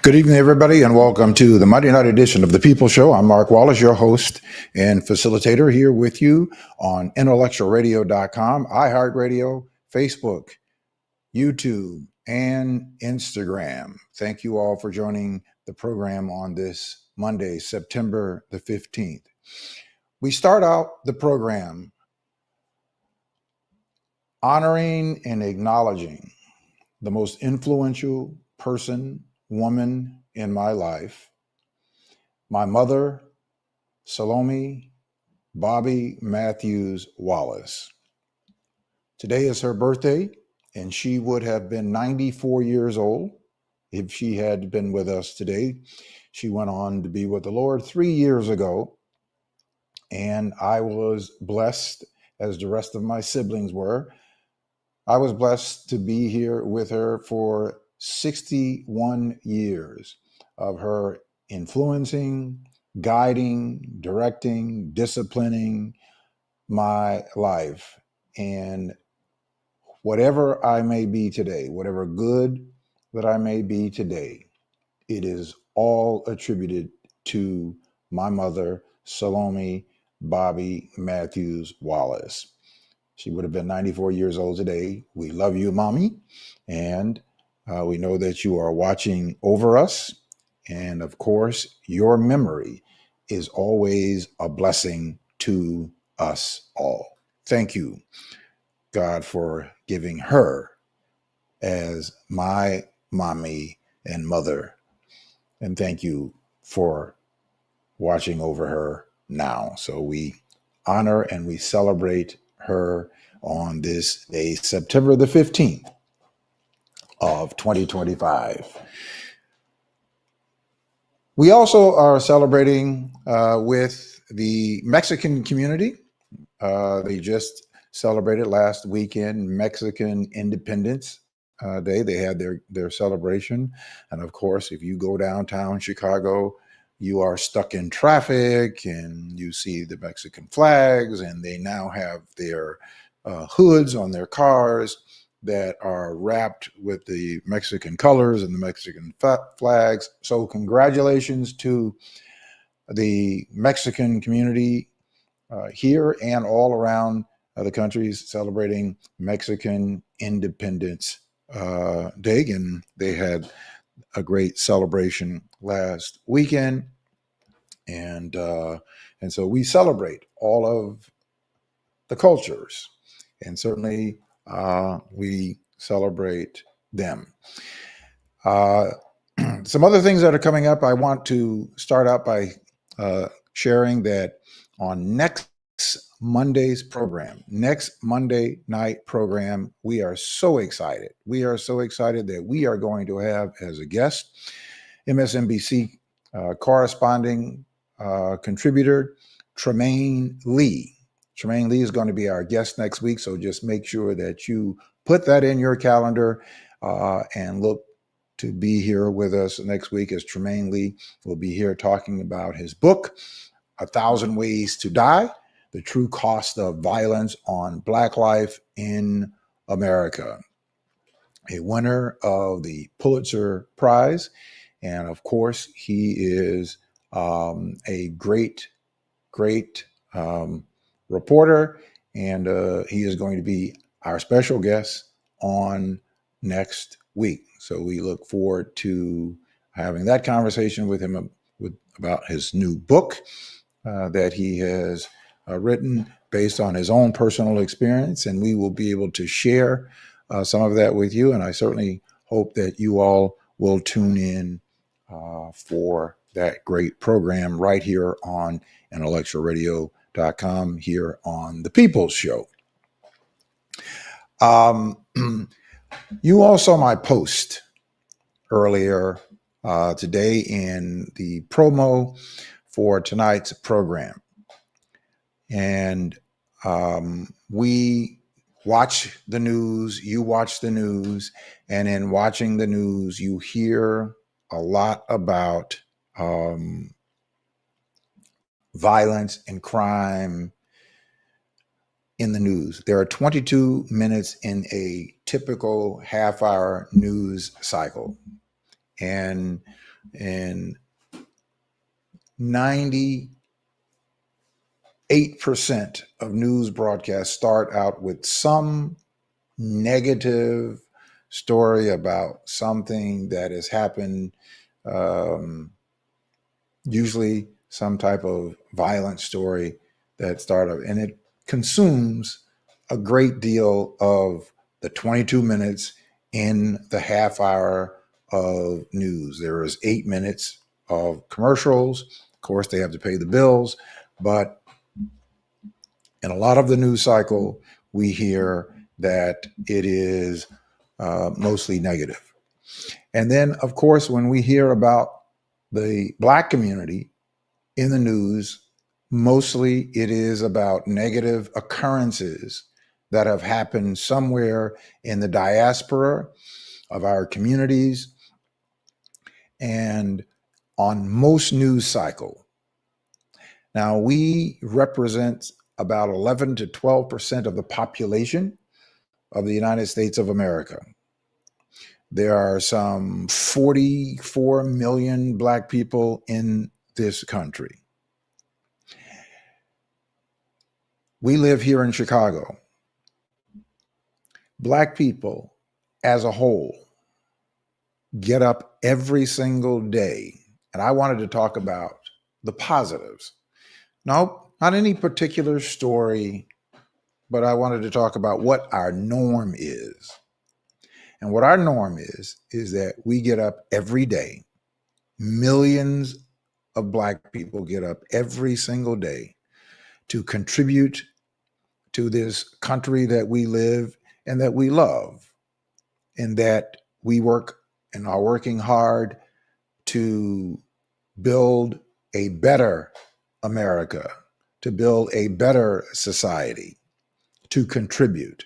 Good evening, everybody, and welcome to the Monday night edition of The People Show. I'm Mark Wallace, your host and facilitator, here with you on intellectualradio.com, iHeartRadio, Facebook, YouTube, and Instagram. Thank you all for joining the program on this Monday, September the 15th. We start out the program honoring and acknowledging the most influential woman in my life, my mother, Salome Bobby Matthews Wallace. Today is her birthday, and she would have been 94 years old if she had been with us today. She went on to be with the Lord 3 years ago, and I was blessed, as the rest of my siblings were. I was blessed to be here with her for 61 years of her influencing, guiding, directing, disciplining my life. And whatever I may be today, whatever good that I may be today, it is all attributed to my mother, Salome Bobby Matthews Wallace. She would have been 94 years old today. We love you, Mommy. And we know that you are watching over us. And of course, your memory is always a blessing to us all. Thank you, God, for giving her as my mommy and mother. And thank you for watching over her now. So we honor and we celebrate her on this day, September the 15th of 2025. We also are celebrating with the Mexican community. They just celebrated last weekend Mexican Independence Day. They had their celebration. And of course, if you go downtown Chicago, you are stuck in traffic and you see the Mexican flags, and they now have their hoods on their cars that are wrapped with the Mexican colors and the Mexican flags. So congratulations to the Mexican community here and all around the countries celebrating Mexican Independence Day. And they had a great celebration last weekend. And so we celebrate all of the cultures, and certainly we celebrate them. Some other things that are coming up, I want to start out by sharing that on next Monday's program, next Monday night program, we are so excited. We are so excited that we are going to have as a guest MSNBC corresponding contributor Tremaine Lee. Tremaine Lee is going to be our guest next week, so just make sure that you put that in your calendar and look to be here with us next week, as Tremaine Lee will be here talking about his book, 1,000 Ways to Die, The True Cost of Violence on Black Life in America. A winner of the Pulitzer Prize. And of course, he is a great reporter, and he is going to be our special guest on next week. So we look forward to having that conversation with him about his new book that he has written based on his own personal experience, and we will be able to share some of that with you. And I certainly hope that you all will tune in for that great program right here on intellectualradio.com, here on The People's Show. You all saw my post earlier today in the promo for tonight's program. And we watch the news, you watch the news, and in watching the news, you hear a lot about violence and crime in the news. There are 22 minutes in a typical half-hour news cycle. And And 98% of news broadcasts start out with some negative story about something that has happened, um, usually some type of violent story that started, and it consumes a great deal of the 22 minutes in the half hour of news. There is 8 minutes of commercials. Of course, they have to pay the bills, but in a lot of the news cycle, we hear that it is mostly negative. And then, of course, when we hear about the Black community in the news, mostly it is about negative occurrences that have happened somewhere in the diaspora of our communities. And on most news cycle, now we represent about 11 to 12% of the population of the United States of America. There are some 44 million Black people in this country. We live here in Chicago. Black people as a whole get up every single day. And I wanted to talk about the positives. No, not any particular story, but I wanted to talk about what our norm is. And what our norm is that we get up every day. Millions of Black people get up every single day to contribute to this country that we live and that we love, and that we work and are working hard to build a better America, to build a better society, to contribute,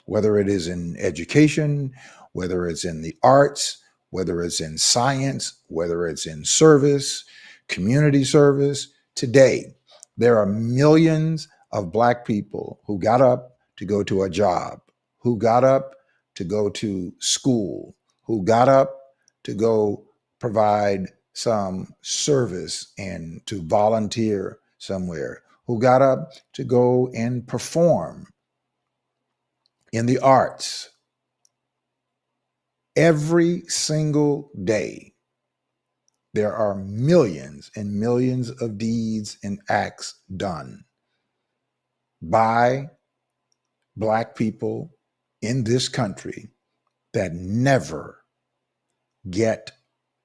whether it is in education, whether it's in the arts, whether it's in science, whether it's in service, community service. Today, there are millions of Black people who got up to go to a job, who got up to go to school, who got up to go provide some service and to volunteer somewhere, who got up to go and perform in the arts. Every single day, there are millions and millions of deeds and acts done by Black people in this country that never get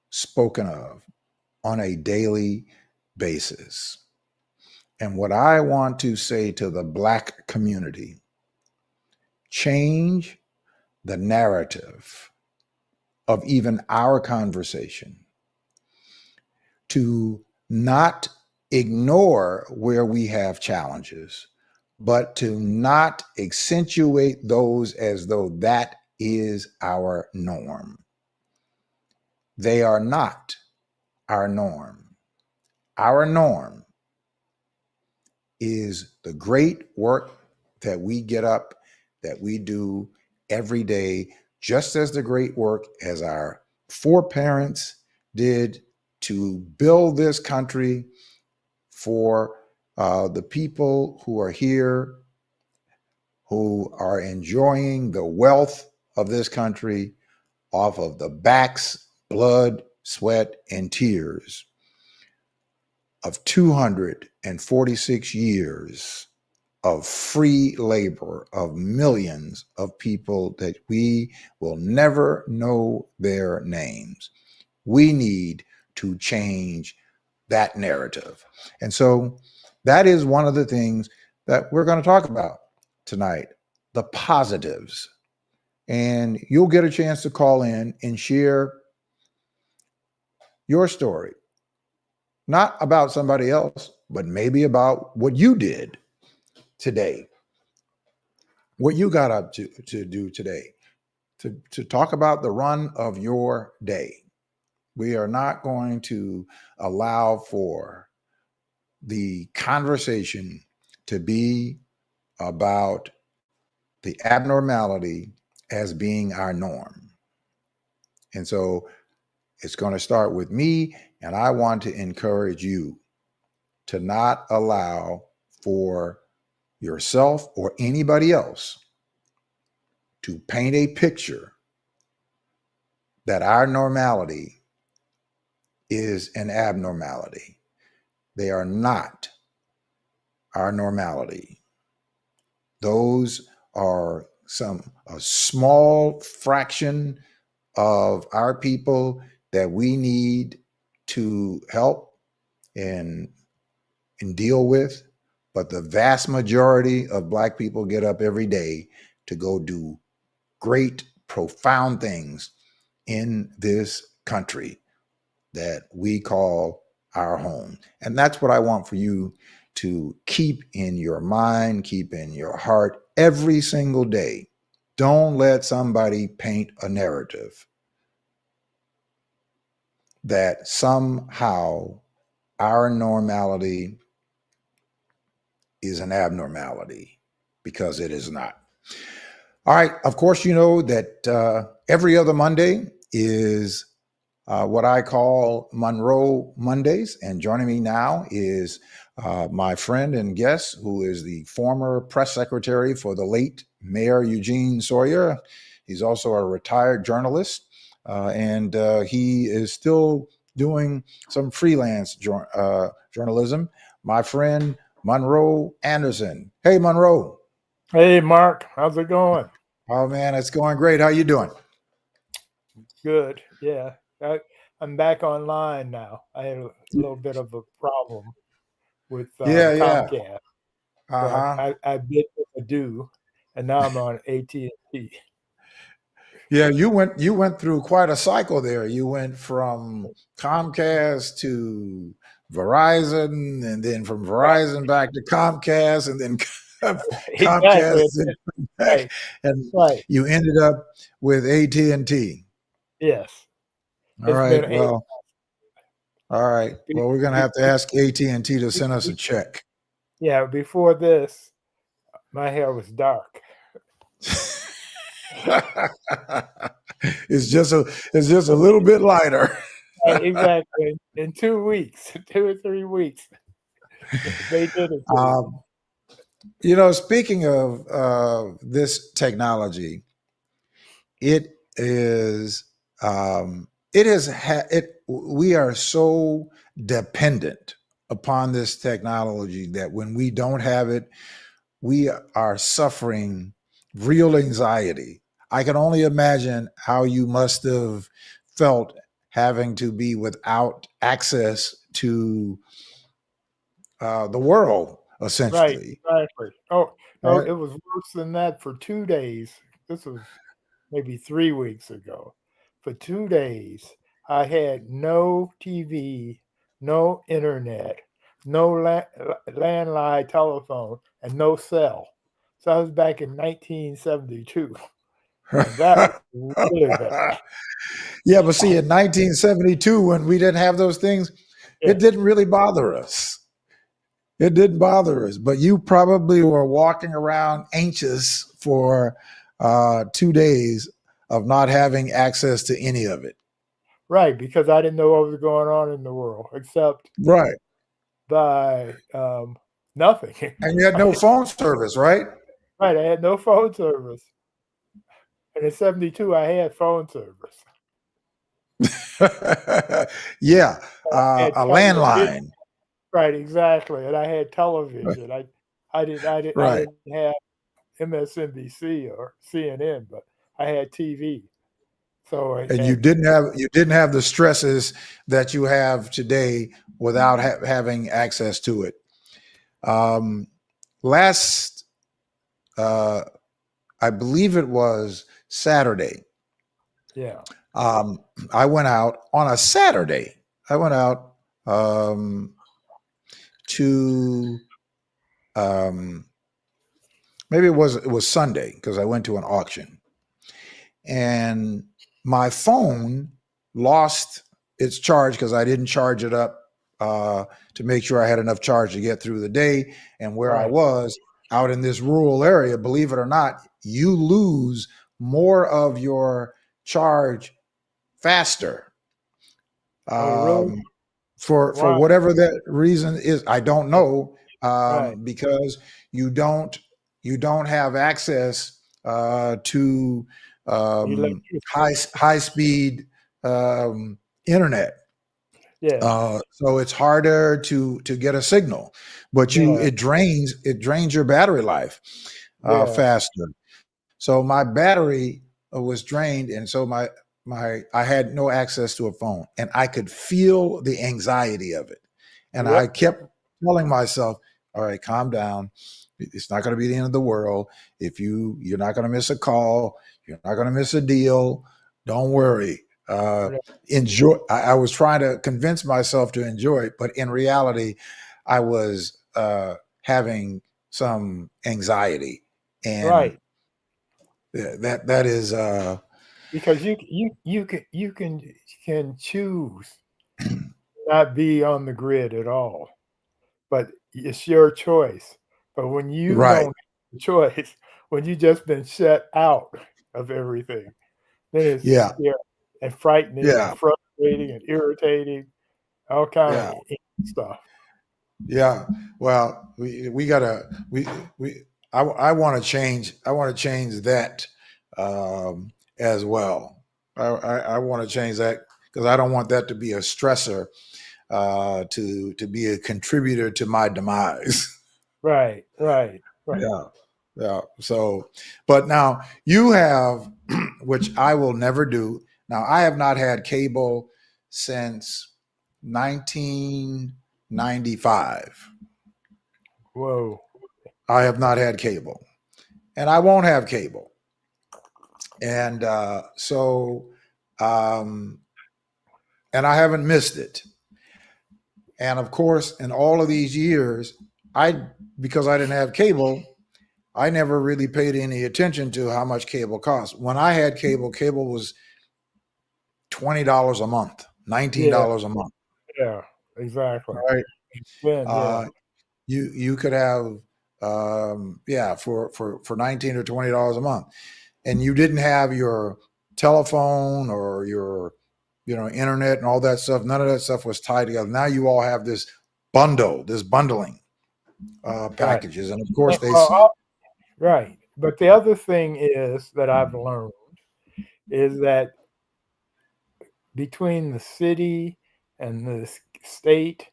spoken of on a daily basis. And what I want to say to the Black community, change the narrative of even our conversation, to not ignore where we have challenges, but to not accentuate those as though that is our norm. They are not our norm. Our norm is the great work that we get up, that we do every day, just as the great work as our foreparents did to build this country for the people who are here, who are enjoying the wealth of this country off of the backs, blood, sweat, and tears of 246 years of free labor of millions of people that we will never know their names. We need to change that narrative. And so that is one of the things that we're going to talk about tonight, the positives. And you'll get a chance to call in and share your story, not about somebody else, but maybe about what you did today, what you got up to do today, to talk about the run of your day. We are not going to allow for the conversation to be about the abnormality as being our norm. And so It's going to start with me, and I want to encourage you to not allow for yourself or anybody else to paint a picture that our normality is an abnormality. They are not our normality. Those are a small fraction of our people that we need to help and deal with. But the vast majority of Black people get up every day to go do great, profound things in this country that we call our home. And that's what I want for you to keep in your mind, keep in your heart every single day. Don't let somebody paint a narrative that somehow our normality is an abnormality, because it is not. All right. Of course, you know that every other Monday is what I call Monroe Mondays. And joining me now is my friend and guest, who is the former press secretary for the late Mayor Eugene Sawyer. He's also a retired journalist, and he is still doing some freelance journalism. My friend Monroe Anderson. Hey, Monroe. Hey, Mark, how's it going? Oh man, it's going great. How you doing? Good. Yeah, I'm back online now. I had a little bit of a problem with Yeah. Comcast, Uh so huh. I bid them adieu, and now I'm on AT&T. Yeah, you went through quite a cycle there. You went from Comcast to Verizon, and then from Verizon back to Comcast, and then Comcast, Exactly. then back, Right. and Right. you ended up with AT&T. Yes. All It's right. been eight. Well, all right. be- Well, we're gonna be- have to ask AT&T to be- send us a be- check. Yeah. Before this, my hair was dark. It's just a little bit lighter. Right, exactly. In 2 weeks, 2 or 3 weeks, they did it to me. Um, speaking of this technology, it is it is it we are so dependent upon this technology that when we don't have it, we are suffering real anxiety. I can only imagine how you must have felt having to be without access to the world, Right, essentially. exactly. Oh, All no, right. it was worse than that for 2 days. This was maybe 3 weeks ago. For 2 days, I had no TV, no internet, no landline telephone, and no cell. So I was back in 1972, and that was really bad. Yeah, but see, in 1972, when we didn't have those things, it Yes. didn't really bother us. It didn't bother us, but you probably were walking around anxious for 2 days of not having access to any of it. Right, because I didn't know what was going on in the world except Right. by, nothing. And you had no phone service, right? Right, I had no phone service. And in '72, I had phone service. Yeah, I had a television. landline. Right, exactly, and I had television. I Right. didn't have MSNBC or CNN, but I had TV. So, And you and didn't have the stresses that you have today without having access to it. Um, last, uh, I believe it was Saturday. yeah, Um, I went out on a Saturday. I went out to um, maybe it was Sunday, because I went to an auction, and my phone lost its charge because I didn't charge it up to make sure I had enough charge to get through the day. And where I right, was out in this rural area, believe it or not, you lose more of your charge faster Oh, really? Um, for Why? whatever that reason is, I don't know, Right. because you don't you don't have access to Electricity. high speed internet. Yeah. So it's harder to get a signal, but you Yeah. it drains your battery life Yeah. faster. So my battery was drained, and so my I had no access to a phone, and I could feel the anxiety of it, and I Yep. kept telling myself, "All right, calm down. It's not going to be the end of the world. If you're not going to miss a call, you're not going to miss a deal. Don't worry. Uh, Right. enjoy." I was trying to convince myself to enjoy it, but in reality, I was having some anxiety, and Right. that is Because you can choose not be on the grid at all, but it's your choice. But when you right. don't have the choice, when you just been shut out of everything, then it's Yeah, scary and frightening and yeah, frustrating and irritating, all kind yeah, of stuff. yeah. Well, we gotta we I want to change. I want to change that as well. I want to change that because I don't want that to be a stressor to be a contributor to my demise. Right, right, right. Yeah, yeah. So, but now you have, which I will never do. Now I have not had cable since 1995. Whoa. I have not had cable, and I won't have cable. And um, and I haven't missed it. And of course, in all of these years, I because I didn't have cable, I never really paid any attention to how much cable cost. When I had cable, cable was $20 a month, Yeah, $19 a month. yeah, exactly. Right. Then, yeah, Uh, you could have yeah for 19 or $20 a month, and you didn't have your telephone or your internet and all that stuff. None of that stuff was tied together. Now you all have this bundling right. packages, and of course And, they well, right. But the other thing is that I've learned is that between the city and the state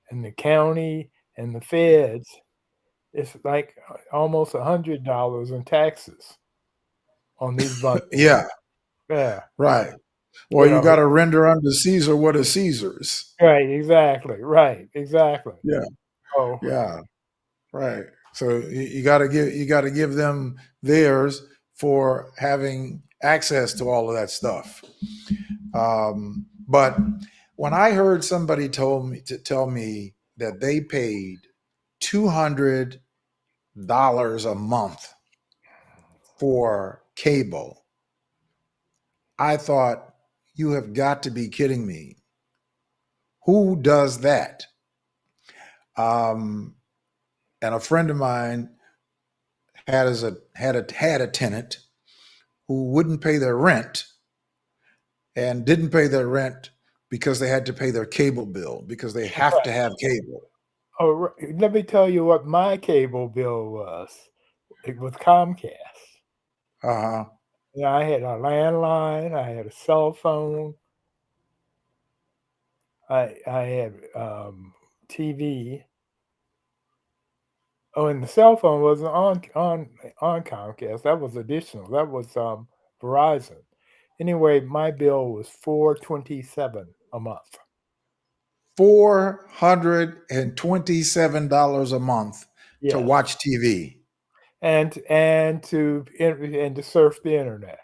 and the county and the feds, it's like almost $100 in taxes on these bundles. yeah, Yeah, right. Well, you you know, got to render unto Caesar what is Caesar's. right, exactly, right, exactly. Yeah, Oh, yeah. Right. So you got to give them theirs for having access to all of that stuff. But when I heard somebody told me to tell me that they paid $200 a month for cable, I thought, you have got to be kidding me. Who does that? Um, and a friend of mine had a tenant who wouldn't pay their rent and didn't pay their rent because they had to pay their cable bill because they have to have cable. oh, let me tell you what my cable bill was. It was Comcast. Uh-huh. Yeah, I had a landline, I had a cell phone, I had, TV. Oh, and the cell phone wasn't on Comcast, that was additional, that was, Verizon. Anyway, my bill was $427 a month. $427 a month to Yes, watch TV and to surf the internet.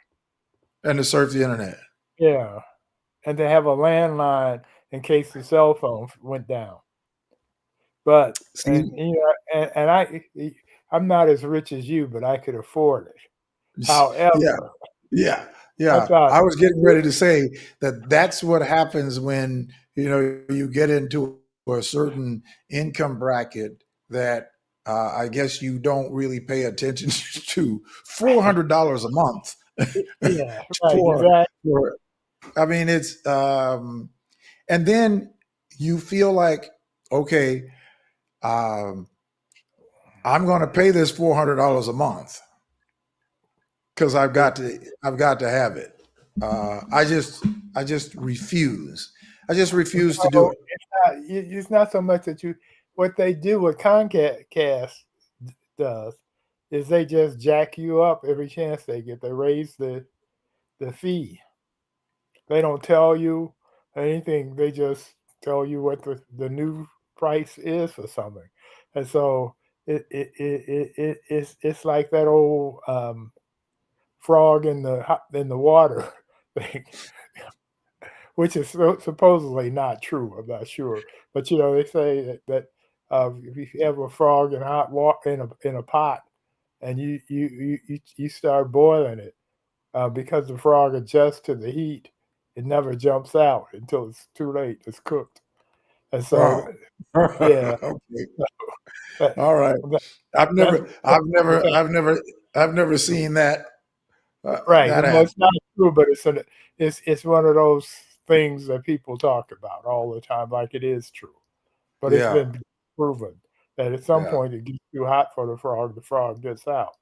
and to surf the internet. Yeah, and to have a landline in case the cell phone went down. But and, See? you know, I'm not as rich as you, but I could afford it. However, Yeah. Yeah. I Yeah. thought, I was getting ready to say that that's what happens when, you get into a certain income bracket that I guess you don't really pay attention to. $400 a month yeah, right, for exactly. for I mean it's and then you feel like, okay, um, I'm going to pay this $400 a month because I've got to have it. I just refuse. I just refuse to do So it. it's not so much that you. What they do, what Comcast does, is they just jack you up every chance they get. They raise the fee. They don't tell you anything. They just tell you what the new price is for something, and so it's like that old frog in the water thing, which is supposedly not true. I'm not sure, but they say that if you have a frog in hot water in a pot and you start boiling it, because the frog adjusts to the heat, it never jumps out until it's too late. It's cooked, and so Oh, yeah, okay, that, all right. that, that's I've never seen that right. that Well, happen. it's not true, but it's one of those things that people talk about all the time, like it is true. But it's Yeah, been proven that at some yeah, point it gets too hot for the frog gets out,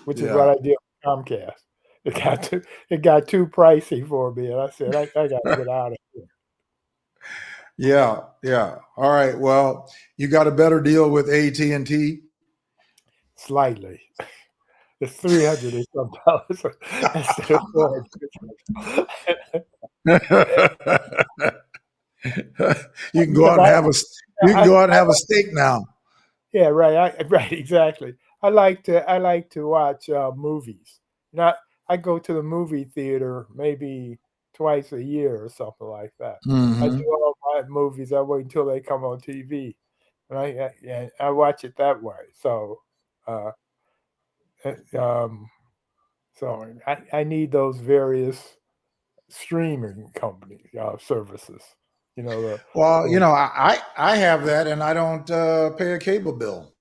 which is what yeah, I did with Comcast. It got too pricey for me, and I said I got to get out of here. yeah, yeah. All right. Well, you got a better deal with AT&T. Slightly. It's 300 and some dollars instead of 400. You can go Because out and have a you can I, go out and have a steak now. yeah, right, right, exactly. I like to watch movies. Not I go to the movie theater maybe twice a year or something like that. I do Hmm. all my movies. I wait until they come on TV, and I watch it that way. Uh, uh, um, I need those various streaming company services. Well, The I have that, and I don't pay a cable bill.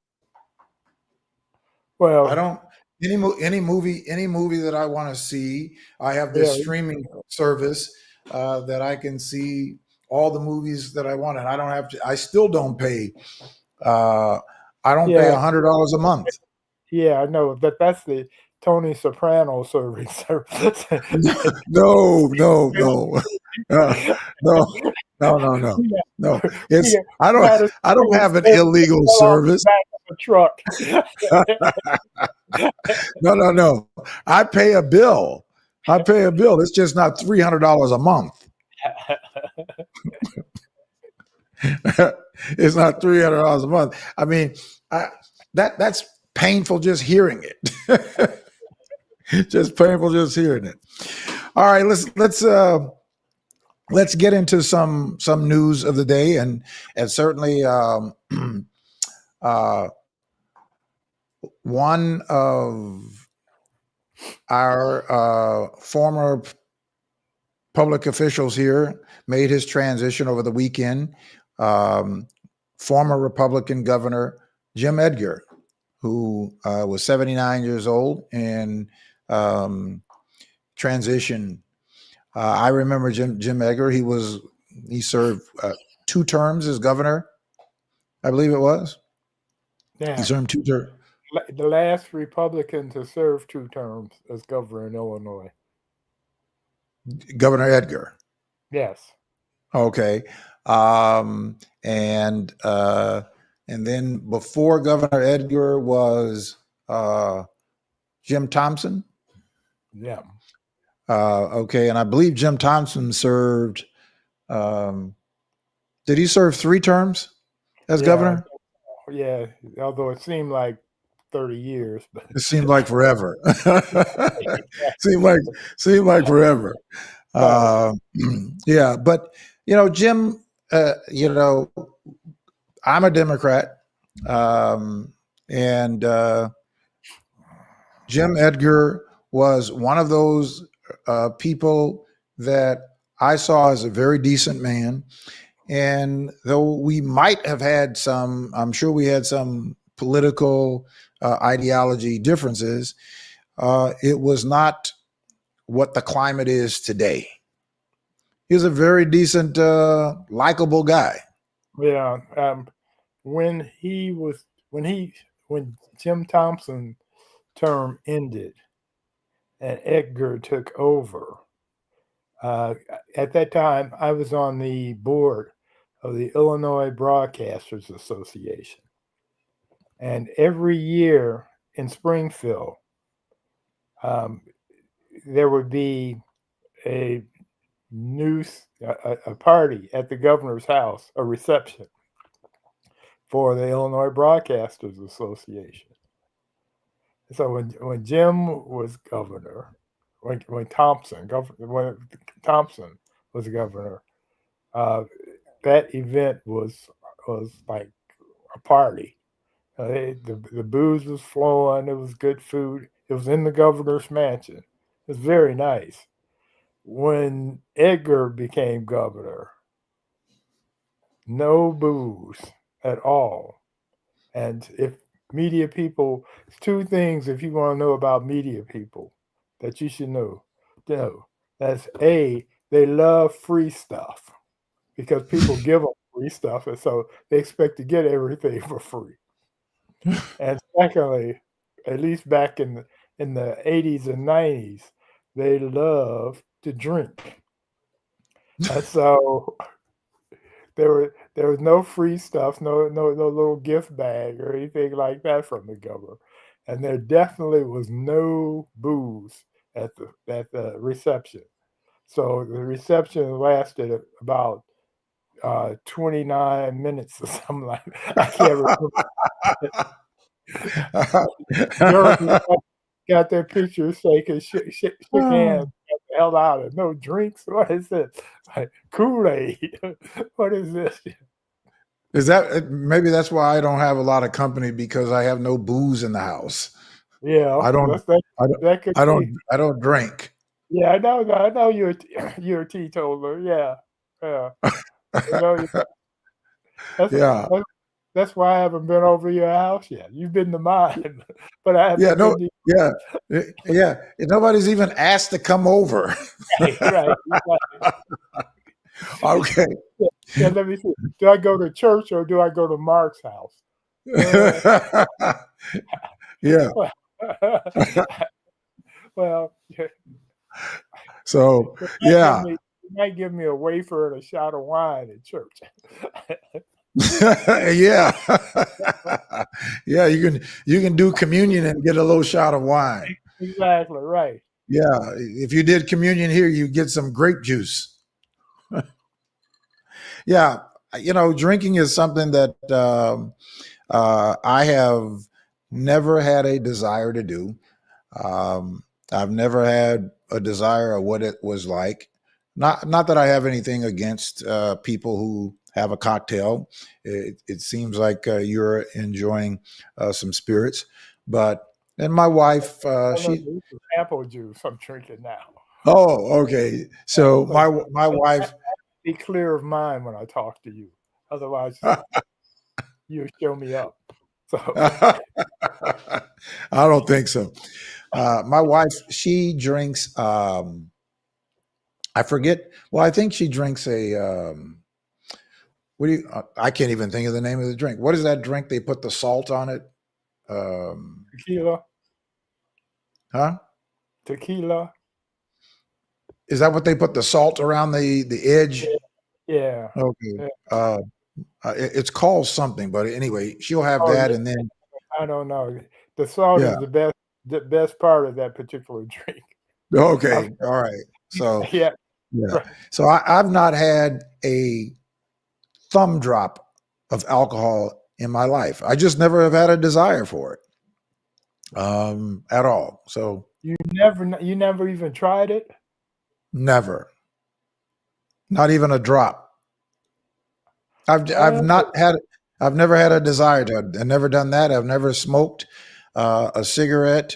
I well, don't any movie that I want to see. I have this yeah, streaming service that I can see all the movies that I want, and I don't have to. I still don't pay. Uh, I don't pay yeah, $100 a month. yeah. I know that's the Tony Soprano service. No, no, no, uh, no, no, no, no, we no. got, It's we had a I don't streaming have an service that illegal fell off the service. back of a truck. No, no, no. I pay a bill. I pay a bill. It's just not $300 a month. It's not $300 a month. I mean, I, that's painful just hearing it. Just painful just hearing it. All right, let's get into some news of the day, and certainly uh, one of our former public officials here made his transition over the weekend. Um, Former Republican Governor Jim Edgar, who was 79 years old and um, transitioned. I remember Jim Edgar. He served 2 terms as governor, I believe it was. He Yeah, served 2 terms. the last Republican to serve 2 terms as governor in Illinois. Governor Edgar. Yes. Okay. Um, and uh, and then before Governor Edgar was uh, Jim Thompson. Yeah. Okay, and I believe Jim Thompson served. Um, did he serve 3 terms as Yeah. governor? Yeah. Although it seemed like 30 years, but It seemed like forever. seemed like seemed like forever. right. Uh, yeah, but Jim. I'm a Democrat, um, and Jim Edgar was one of those people that I saw as a very decent man. And though we might have had some, I'm sure we had some political ideology differences, it was not what the climate is today. He was a very decent, likable guy. Yeah. When he was when Jim Thompson term ended and Edgar took over, uh, at that time I was on the board of the Illinois Broadcasters Association, and every year in Springfield, um, there would be a a party at the governor's house, a reception for the Illinois Broadcasters Association. So when Jim was governor, when Thompson was governor, uh, that event was like a party. The booze was flowing. It was good food. It was in the governor's mansion. It was very nice. When Edgar became governor, no booze at all. And if media people, two things if you want to know about media people that you should know. No, that's A, they love free stuff because people give them free stuff, and so they expect to get everything for free. And secondly, at least back in the 80s and 90s, they love to drink. And so there was no free stuff, no little gift bag or anything like that from the governor, and there definitely was no booze at the reception. So the reception lasted about 29 minutes or something like that. I can't remember. Girls got their pictures taken, shook hands, got the hell out of it. No drinks. What is this? Like Kool-Aid. What is this? Is that maybe that's why I don't have a lot of company because I have no booze in the house. Yeah, I don't, that I don't, that could be. I don't drink. Yeah, I know you're a teetotaler. Yeah, yeah. I know you. That's Yeah, that's that's why I haven't been over your house yet. You've been to mine, but I yeah, haven't no, been to yeah, yeah. Nobody's even asked to come over. right, right. Exactly. Okay. Yeah, yeah, let me see. Do I go to church or do I go to Mark's house? Uh, Yeah. well, well, you So might give yeah, me a wafer and a shot of wine at church. yeah, yeah. You can do communion and get a little shot of wine. Exactly right. Yeah, if you did communion here, you get some grape juice. Yeah, drinking is something that I have never had a desire to do. Um, I've never had a desire of what it was like. Not that I have anything against people who have a cocktail. It seems like you're enjoying some spirits, but and my wife, Oh, no, she. this is apple juice I'm drinking now. Oh, okay. So So my wife. be clear of mine when I talk to you. Otherwise, you show me up. So I don't think so. My wife, she drinks. I forget. Well, I think she drinks a. What do you? I can't even think of the name of the drink. What is that drink? They put the salt on it. Um, tequila, huh? tequila. Is that what they put the salt around the edge? Yeah, yeah. Okay. Yeah. Uh, it's called something, but anyway, she'll have Oh, that, yeah. and then I don't know. The salt yeah. is the best part of that particular drink. I've, Okay. All right. So yeah, yeah. right. So I've not had a thumb drop of alcohol in my life. I just never have had a desire for it at all. So You never even tried it. never, not even a drop. I've Well, not had. I've never had a desire to. I've never done that. I've never smoked a cigarette.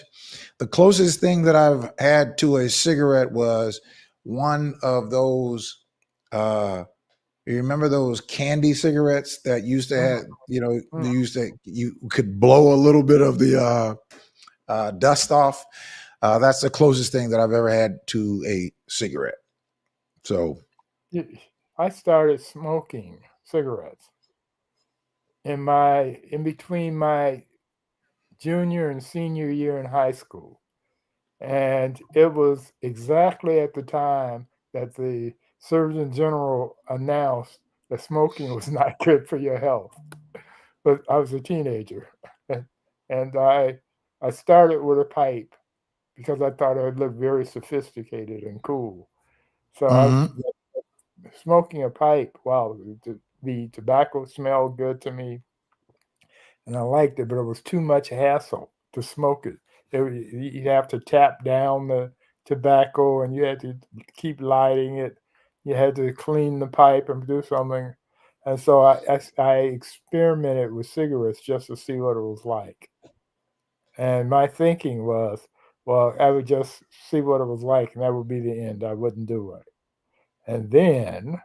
The closest thing that I've had to a cigarette was one of those. You remember those candy cigarettes that used to mm, have? mm. You could blow a little bit of the dust off. That's the closest thing that I've ever had to a cigarette. So I started smoking cigarettes in between my junior and senior year in high school. And it was exactly at the time that the Surgeon General announced that smoking was not good for your health. But I was a teenager, and I started with a pipe because I thought it would look very sophisticated and cool. So I was Hmm. smoking a pipe. Wow, the tobacco smelled good to me, and I liked it, but it was too much hassle to smoke it. You'd have to tap down the tobacco, and you had to keep lighting it. You had to clean the pipe and do something. And so I experimented with cigarettes just to see what it was like. And my thinking was, well, I would just see what it was like, and that would be the end. I wouldn't do it. And then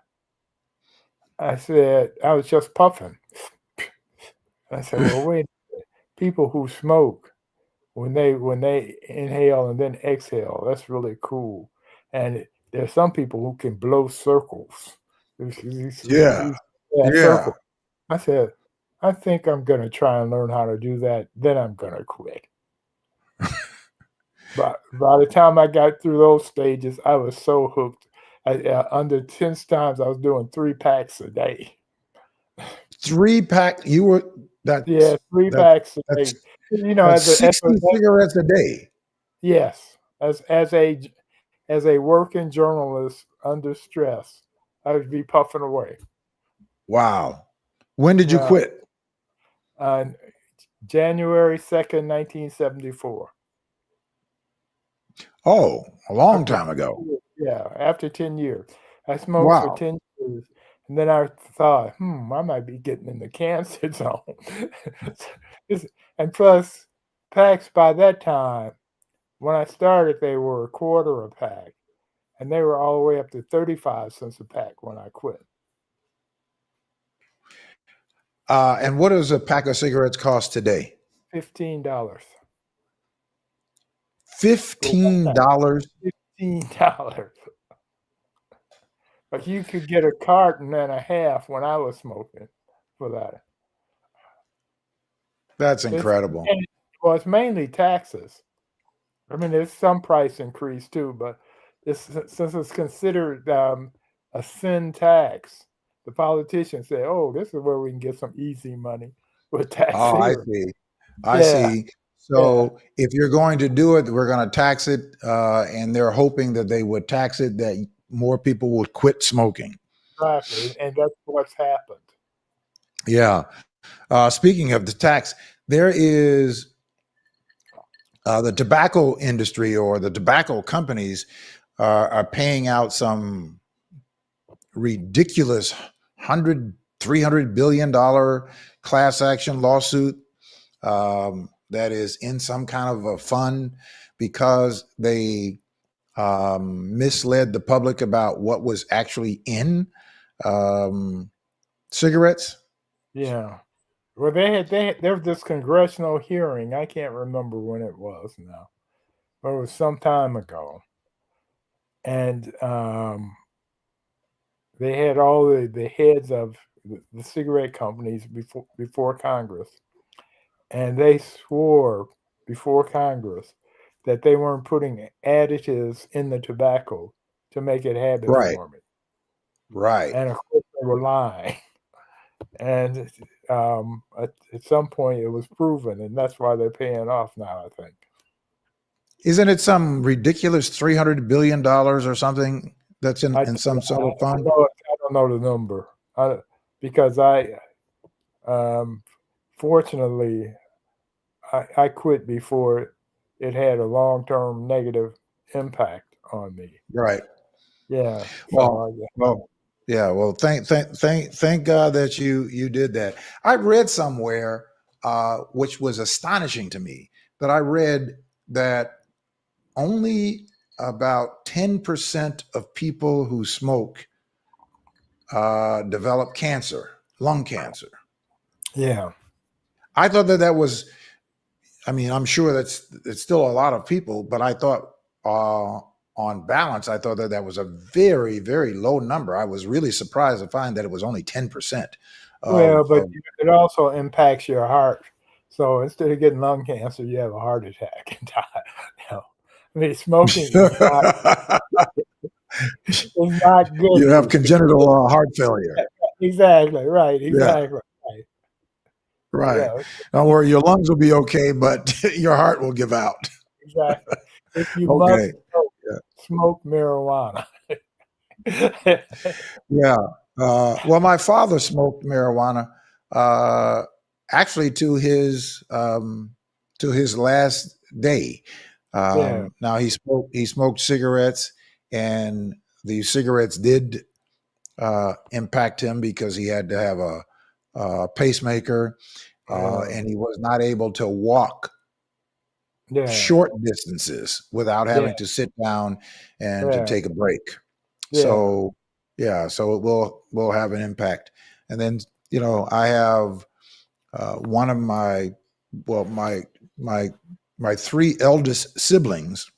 I said, I was just puffing. I said, well, wait, people who smoke, when they inhale and then exhale, that's really cool. And there's some people who can blow circles. Yeah. Yeah, Yeah. circle. I said, I think I'm gonna try and learn how to do that. Then I'm gonna quit. But by the time I got through those stages, I was so hooked. Under 10 times, I was doing 3 packs a day. 3 pack. You were Yeah, 3 that packs a that's day. You know, that's 60 cigarettes a day. yes, as a working journalist under stress, I would be puffing away. Wow. When did you Yeah, quit? on January 2nd, 1974. Oh, a long After time 10 ago. years, yeah, after 10 years. I smoked for Wow. 10 years, and then I thought, I might be getting in the cancer zone. It's- and plus, packs by that time, when I started, they were a quarter a pack, and they were all the way up to 35 cents a pack when I quit. And what does a pack of cigarettes cost today? $15 for one pack. $15. $15. But you could get a carton and a half when I was smoking for that. That's It's incredible. and well, it's mainly taxes. I mean, there's some price increase too, but since it's considered a sin tax, the politicians say, "Oh, this is where we can get some easy money with tax Oh, I cigarettes." see. I Yeah, see. yeah, So if you're going to do it, we're going to tax it, and they're hoping that they would tax it that more people would quit smoking. exactly, and that's what's happened. Yeah. Speaking of the tax, there is the tobacco industry or the tobacco companies are paying out some ridiculous 100, $300 billion class action lawsuit that is in some kind of a fund because they misled the public about what was actually in um, cigarettes. Yeah. Well, there was this congressional hearing. I can't remember when it was now, but it was some time ago, and they had all the heads of the cigarette companies before Congress, and they swore before Congress that they weren't putting additives in the tobacco to make it habit Right, forming, right. and of course they were lying. And at some point, it was proven, and that's why they're paying off now. I think. Isn't it some ridiculous $300 billion or something that's in some sort of I fund? know I don't know the number because um, fortunately I quit before it had a long term negative impact on me. Right. Yeah, so Well, well, yeah. Well, thank God that you did that. I read somewhere, which was astonishing to me, that I read that only about 10% of people who smoke develop cancer, lung cancer. yeah, I thought that that was. I mean, I'm sure that's it's still a lot of people, but I thought. on balance, I thought that that was a very, very low number. I was really surprised to find that it was only 10% Well, but of it also impacts your heart. So instead of getting lung cancer, you have a heart attack and die. You know, I mean, smoking is not good you for have you. congenital heart failure. Exactly right. Yeah, Exactly right. right. Yeah, Don't worry, your lungs will be okay, but your heart will give out. exactly. If you Okay. must smoke, Yeah. smoke marijuana. Yeah. Well, my father smoked marijuana, uh, actually to his last day. Yeah, Now he smoked cigarettes, and the cigarettes did impact him because he had to have a pacemaker, yeah, and he was not able to walk yeah, short distances without yeah, having to sit down and to yeah, take a break. yeah. So yeah, so it will have an impact. And then I have one of well my my three eldest siblings.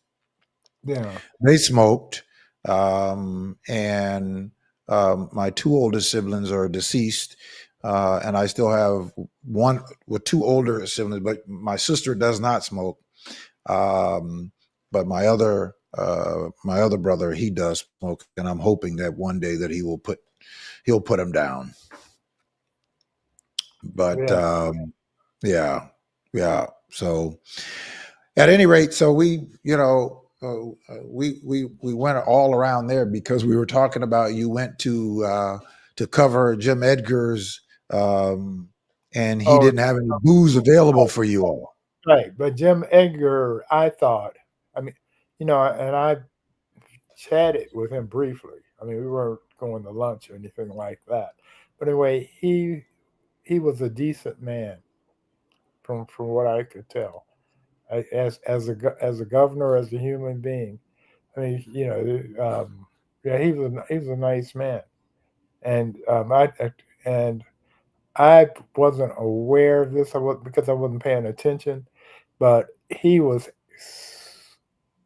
Yeah. They smoked, and my two oldest siblings are deceased, and I still have one with two older siblings, but my sister does not smoke. Um, but my other brother, he does smoke, and I'm hoping that one day that he'll put him down. But Yeah. yeah, yeah. So at any rate, so we went all around there because we were talking about you went to cover Jim Edgar's, and he Oh, didn't have any booze available for you all. right. But Jim Edgar, I thought, I mean, and I chatted with him briefly. I mean, we weren't going to lunch or anything like that. But anyway, he was a decent man from what I could tell. As a governor, as a human being. I mean, yeah, he was a nice man, and and I wasn't aware of this. Because I wasn't paying attention, but he was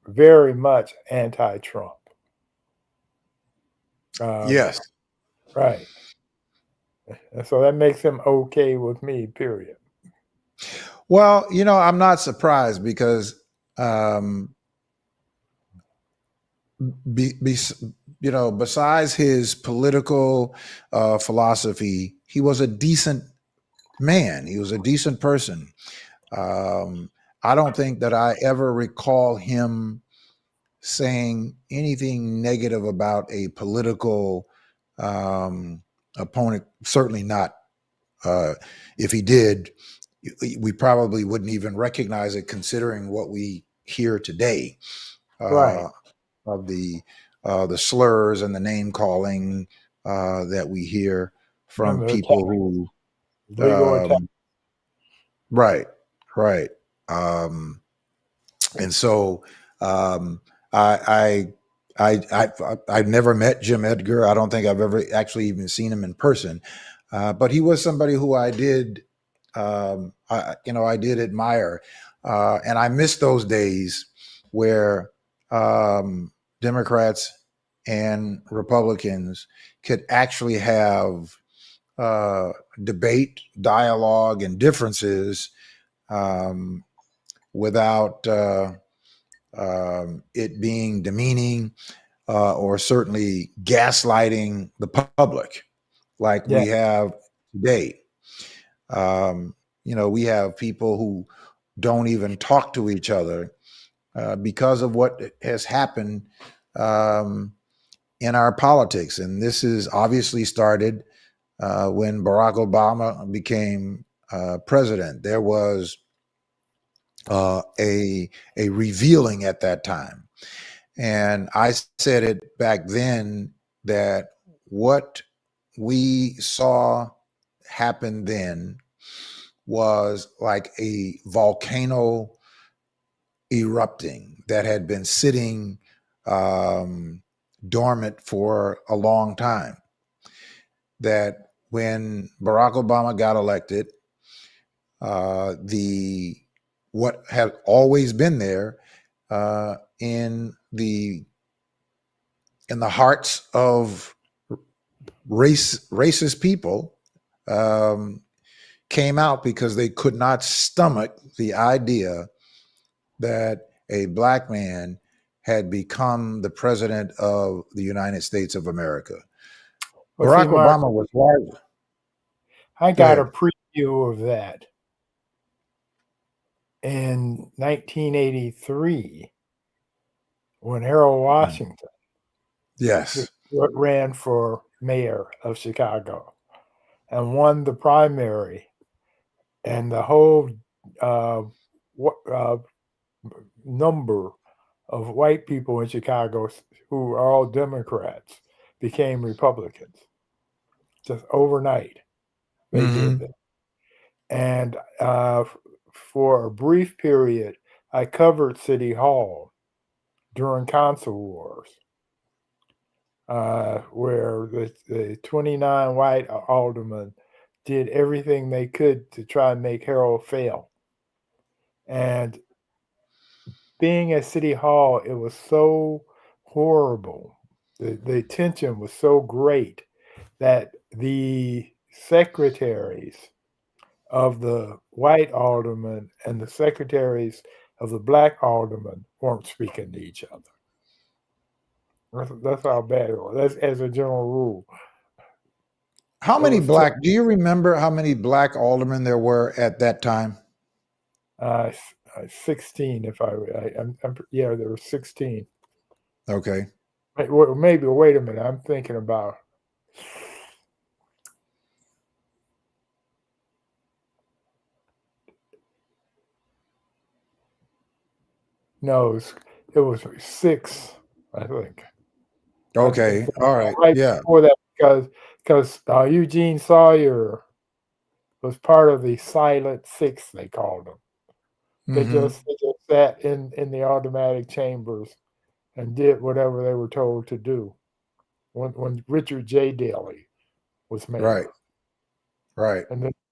very much anti-Trump. Um, Yes. right, and so that makes him okay with me. Period. Well, I'm not surprised because um, be, be, besides his political philosophy, he was a decent man. He was a decent person. Um, I don't think that I ever recall him saying anything negative about a political opponent. Certainly not. Uh, if he did, we probably wouldn't even recognize it, considering what we hear today. Right, Uh, of the slurs and the name calling that we hear from and the people attack, who legal attack. um, right, right. um, and so um, I, I've never met Jim Edgar. I don't think I've ever actually even seen him in person, but he was somebody who I did I did admire, and I miss those days where um, Democrats and Republicans could actually have uh, debate, dialogue, and differences um, without it being demeaning or certainly gaslighting the public like Yeah, we have today. Um, we have people who don't even talk to each other because of what has happened um, in our politics. And this is obviously started when Barack Obama became president. There was a revealing at that time, and I said it back then that what we saw happen then was like a volcano erupting that had been sitting um, dormant for a long time. That when Barack Obama got elected, the what had always been there in the in the hearts of racist people came out because they could not stomach the idea that a black man had become the president of the United States of America. Well, see, Barack Mark, Obama was large. I Go got a ahead. preview of that in 1983 when Harold Washington Yes. ran for mayor of Chicago and won the primary, and the whole uh, uh, number of white people in Chicago who are all Democrats became Republicans. Just overnight, they did Mm-hmm. that. And for a brief period, I covered City Hall during Consul Wars, where the 29 white aldermen did everything they could to try and make Harold fail. And being at City Hall, it was so horrible. The tension was so great that the secretaries of the white aldermen and the secretaries of the black aldermen weren't speaking to each other. That's how bad it was. That's as a general rule. How It many was black, do you remember how many black aldermen there were at that time? 16. If yeah, there were 16. Okay. Maybe wait a minute. I'm thinking about. No, it was 6. I think. Okay. All right. Right Yeah. before that, because Eugene Sawyer was part of the Silent Six, they called them. Mm-hmm. They just sat in the automatic chambers and did whatever they were told to do. When Richard J. Daley was Right. mayor, Right.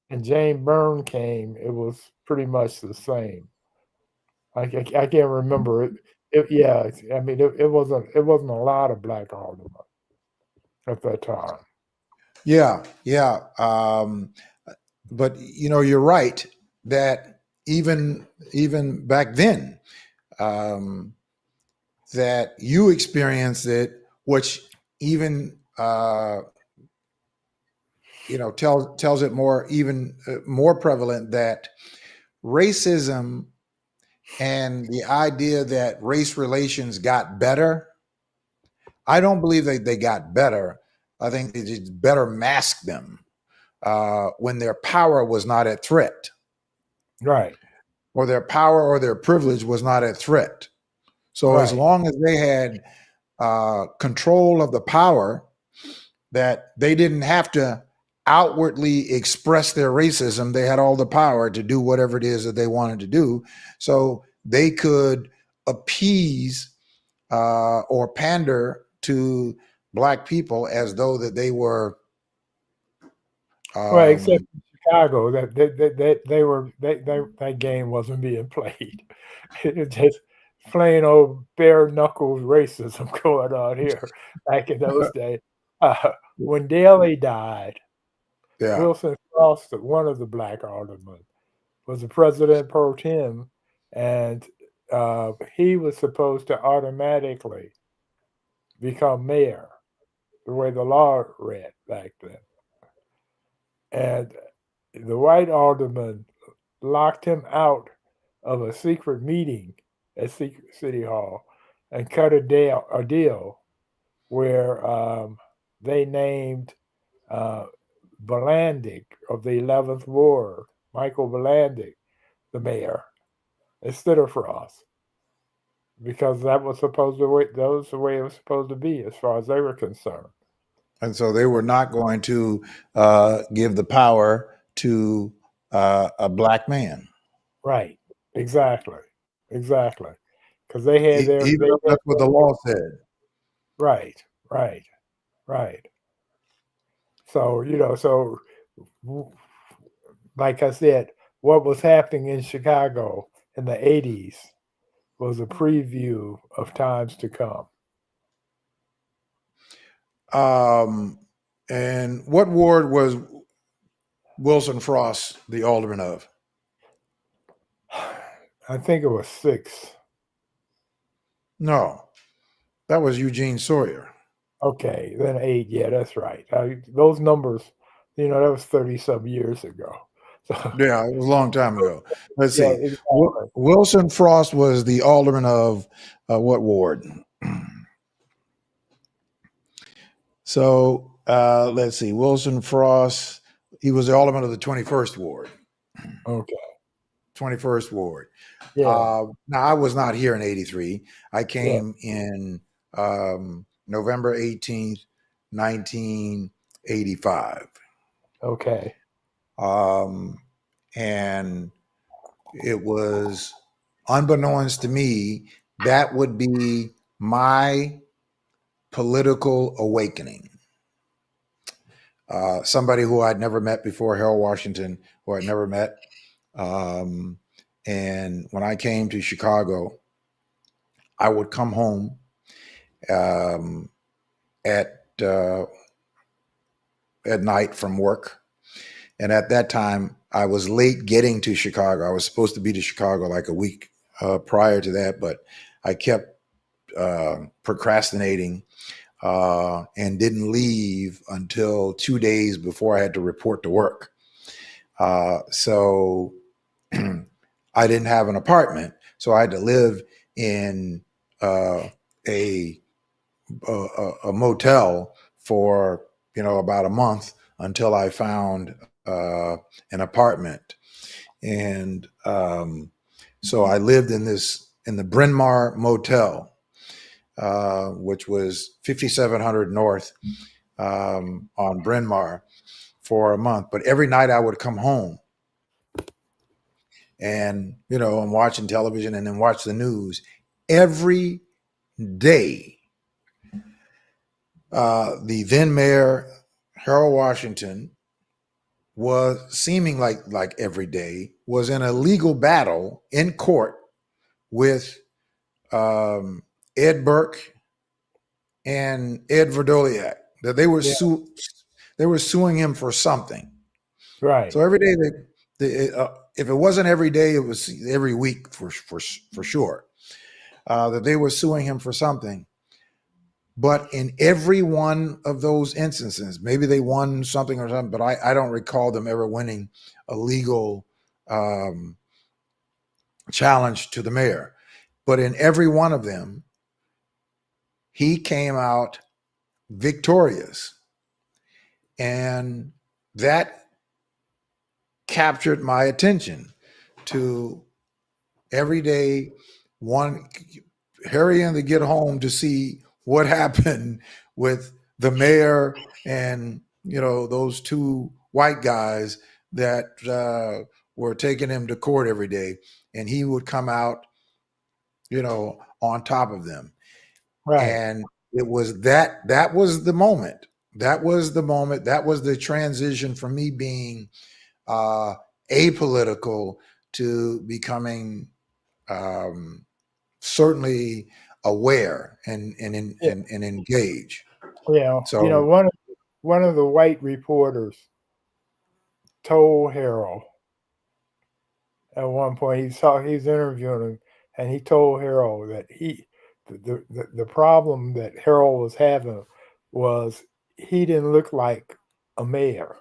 and Jane Byrne came, it was pretty much the same. I can't remember it. Yeah, I mean it wasn't a lot of black aldermen at that time. Yeah. Yeah. But you're right that even back then, um, that you experienced it, which even tells it more, even more prevalent, that racism and the idea that race relations got better. I don't believe they got better. I think they just better masked them when their power was not at threat, Right, or their power or their privilege was not at threat. So as right. long as they had control of the power, that they didn't have to outwardly express their racism. They had all the power to do whatever it is that they wanted to do. So they could appease or pander to black people as though that they were. Well, except Um, in Chicago, that game wasn't being played. It was just plain old bare knuckles racism going on here back in those days. When Daley died, yeah. Wilson Frost, one of the black aldermen, was the president pro tem, and he was supposed to automatically become mayor, the way the law read back then. And the white alderman locked him out of a secret meeting at City Hall and cut a deal where they named uh, Balandic of the 11th Ward, Michael Balandic, the mayor, instead of Frost, because that was the way it was supposed to be as far as they were concerned. And so they were not going to give the power to a black man. Right. Exactly. Exactly. Because they had Even though that's what the law said. right, right, right. So, like I said, what was happening in Chicago in the 80s was a preview of times to come. Um, and what ward was Wilson Frost the alderman of? I think it was 6. No, that was Eugene Sawyer. Okay, then 8. Yeah, that's right. Those numbers, that was 30 some years ago. So Yeah, it was a long time ago. Let's yeah, see. exactly. Wilson Frost was the alderman of what ward? So let's see. Wilson Frost, he was the alderman of the 21st ward. Okay. 21st ward. Yeah. Now, I was not here in 83. I Yeah. came in November 18th, 1985. Okay. And it was unbeknownst to me, that would be my political awakening. Somebody who I'd never met before, Harold Washington, who I'd never met. And when I came to Chicago, I would come home um, at night from work, and at that time I was late getting to Chicago. I was supposed to be to Chicago like a week prior to that, but I kept procrastinating and didn't leave until 2 days before I had to report to work. So I didn't have an apartment, so I had to live in a a motel for about a month until I found an apartment, and so I lived in the Bryn Mawr Motel, which was 5700 North on Bryn Mawr for a month. But every night I would come home and I'm watching television and then watch the news every day. The then mayor Harold Washington was seeming like every day was in a legal battle in court with Ed Burke and Ed Verdoliak, that Yeah. they were suing him for something. Right. So every day if it wasn't every day, it was every week for sure, that they were suing him for something. But in every one of those instances, maybe they won something or something, but I don't recall them ever winning a legal um, challenge to the mayor. But in every one of them, he came out victorious. And that captured my attention to every day one hurrying to get home to see what happened with the mayor and those two white guys that were taking him to court every day, and he would come out on top of them. Right. And it was that was the moment, that was the transition from me being uh apolitical to becoming um certainly aware Yeah. and engage. Yeah. So One of the white reporters told Harold at one point, he's interviewing him, and he told Harold that the problem that Harold was having was he didn't look like a mayor.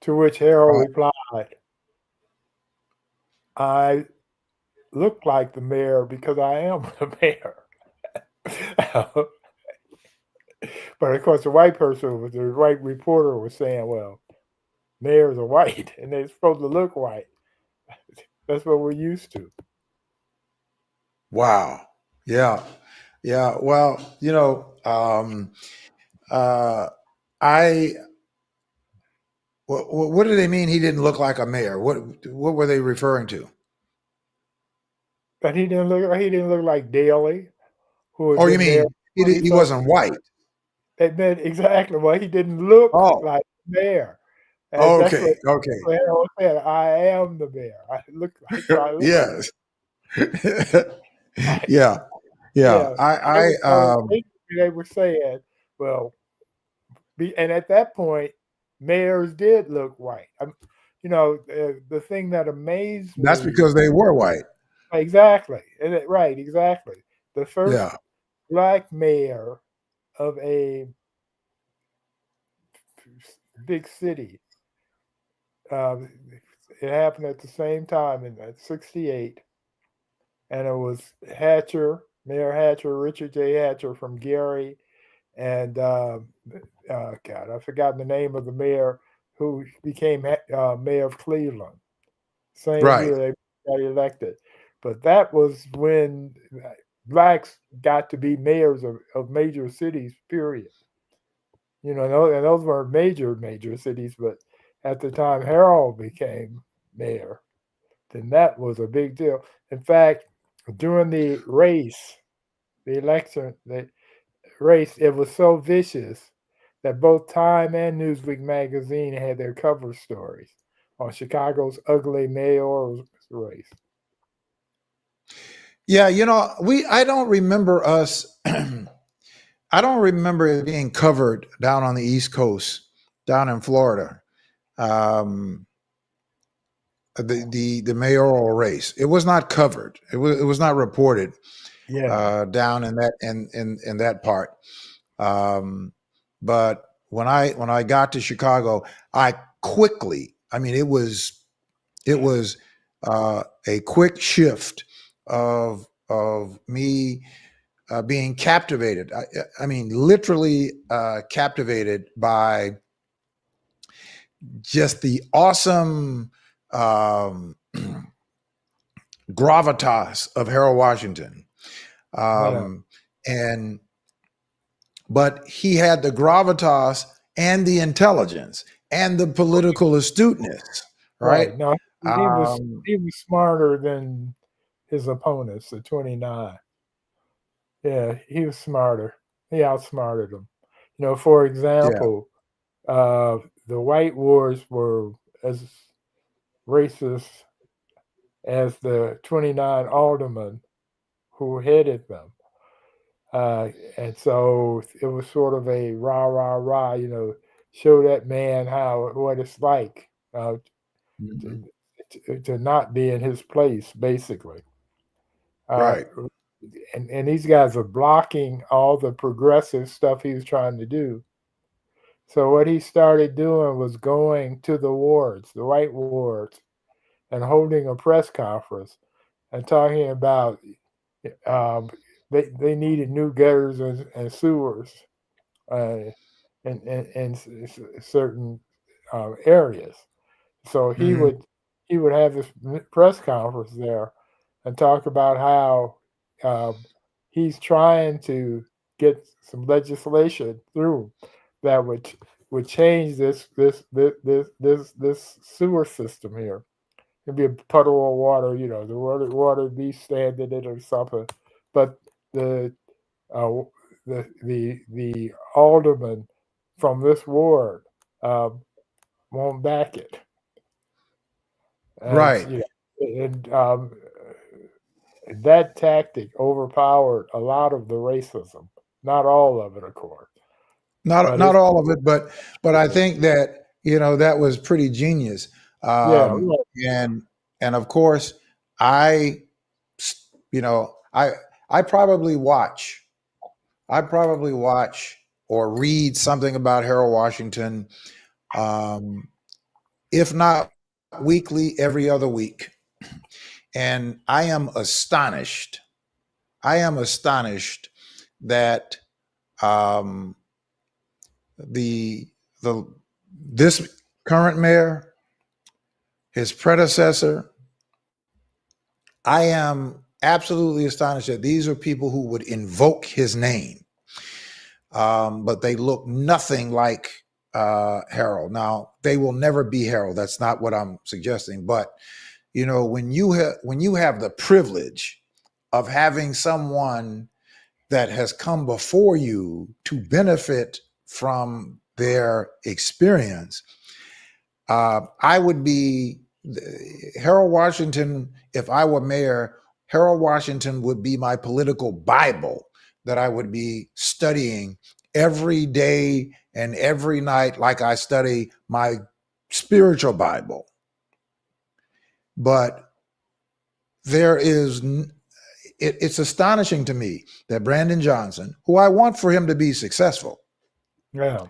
To which Harold right, replied, "I look like the mayor because I am the mayor." But of course, the white reporter was saying, "Well, mayors are white, and they're supposed to look white. That's what we're used to." wow, yeah, yeah, well, uh I what do they mean he didn't look like a mayor? What were they referring to? But he didn't look like Daley, who had Oh, you been there mean 20 he some wasn't white? that meant exactly, well, he didn't look Oh, like the mayor. And that's okay, what okay. Harold said, "I am the mayor. I look like so I look Yes. like." Yeah, yeah. Yeah. It was so I interesting they were saying, well, and at that point, mayors did look white. The thing that amazed That's me because they were white. exactly, right, exactly. The first Yeah. black mayor of a big city. Um, it happened at the same time in '68, and it was Mayor Hatcher, Richard J. Hatcher from Gary, and God, I forgot the name of the mayor who became mayor of Cleveland. Same Right. year they got elected, but that was when blacks got to be mayors of major cities. Period. And those were major cities, but at the time Harold became mayor, then that was a big deal. In fact, during the election, the race, it was so vicious that both Time and Newsweek magazine had their cover stories on Chicago's ugly mayoral race. Yeah, I don't remember us I don't remember it being covered down on the East Coast, down in Florida. Um, the mayoral race. It was not covered. It was not reported Yeah, down in that part. Um, but when I got to Chicago, I quickly. I mean, it was a quick shift of me being captivated. I mean, literally captivated by just the awesome um, gravitas of Harold Washington. yeah, Um, and but he had the gravitas and the intelligence and the political astuteness, right? right. No, Um, he was smarter than his opponents, the 29. Yeah, he was smarter. He outsmarted them. For yeah. example, the white wars were as racist as the 29 aldermen who headed them. Uh, and so it was sort of a rah, rah, rah, show that man what it's like Mhm. to, to not be in his place, basically. Uh, Right. and these guys are blocking all the progressive stuff he was trying to do. So what he started doing was going to the wards, the white wards, and holding a press conference and talking about um, they needed new gutters and sewers uh, in certain areas. So Hmm. he would have this press conference there and talk about how he's trying to get some legislation through that would change this sewer system here. It'd be a puddle of water, the water be standing in it or something. But the uh, the alderman from this ward um, won't back it, and Right. and that tactic overpowered a lot of the racism. Not all of it, of course, Not but not it's all of it, but I think that that was pretty genius. yeah, Um, right, and and of course, I you know I probably watch I probably watch or read something about Harold Washington, um, if not weekly, every other week, and I am astonished. I am astonished that um, the the this current mayor, his predecessor, I am absolutely astonished that these are people who would invoke his name, but they look nothing like Harold. Now they will never be Harold. That's not what I'm suggesting. But when you have the privilege of having someone that has come before you to benefit from their experience, I would be Harold Washington. If I were mayor, Harold Washington would be my political Bible that I would be studying every day and every night, like I study my spiritual Bible. But there is, it's astonishing to me that Brandon Johnson, who I want for him to be successful, Yeah.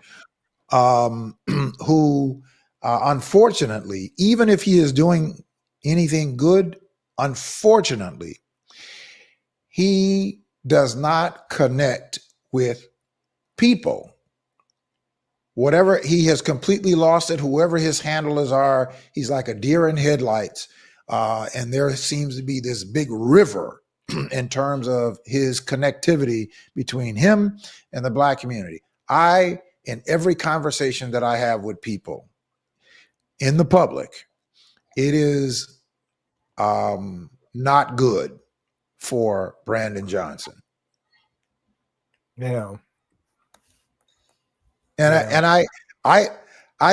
who unfortunately, even if he is doing anything good, unfortunately, he does not connect with people. Whatever, he has completely lost it. Whoever his handlers are, he's like a deer in headlights. And there seems to be this big river in terms of his connectivity between him and the Black community. In every conversation that I have with people in the public, it is not good for Brandon Johnson. Yeah. I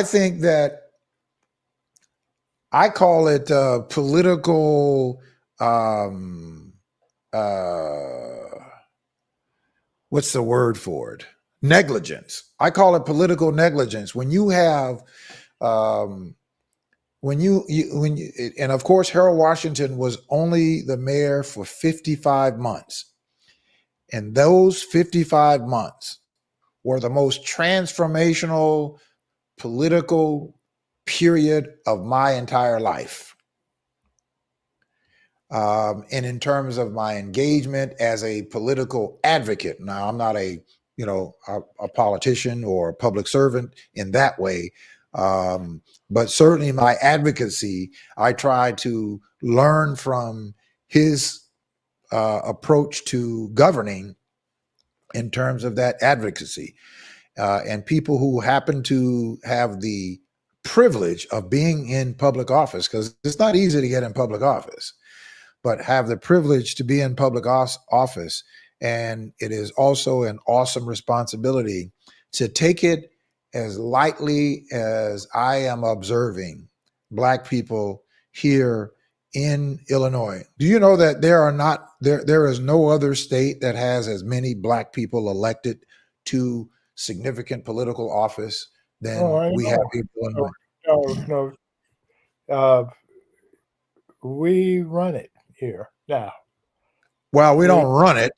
think that I call it political. What's the word for it? Negligence. I call it political negligence. When you have, and of course, Harold Washington was only the mayor for 55 months. And those 55 months were the most transformational political period of my entire life. And in terms of my engagement as a political advocate, now I'm not a politician or a public servant in that way, but certainly my advocacy, I try to learn from his approach to governing in terms of that advocacy. And people who happen to have the privilege of being in public office, because it's not easy to get in public office, but have the privilege to be in public office. And it is also an awesome responsibility to take it as lightly as I am observing Black people here in Illinois. Do you know that there is no other state that has as many Black people elected to significant political office than I we have know. in Illinois? No. We run it here now. Well, we don't run it,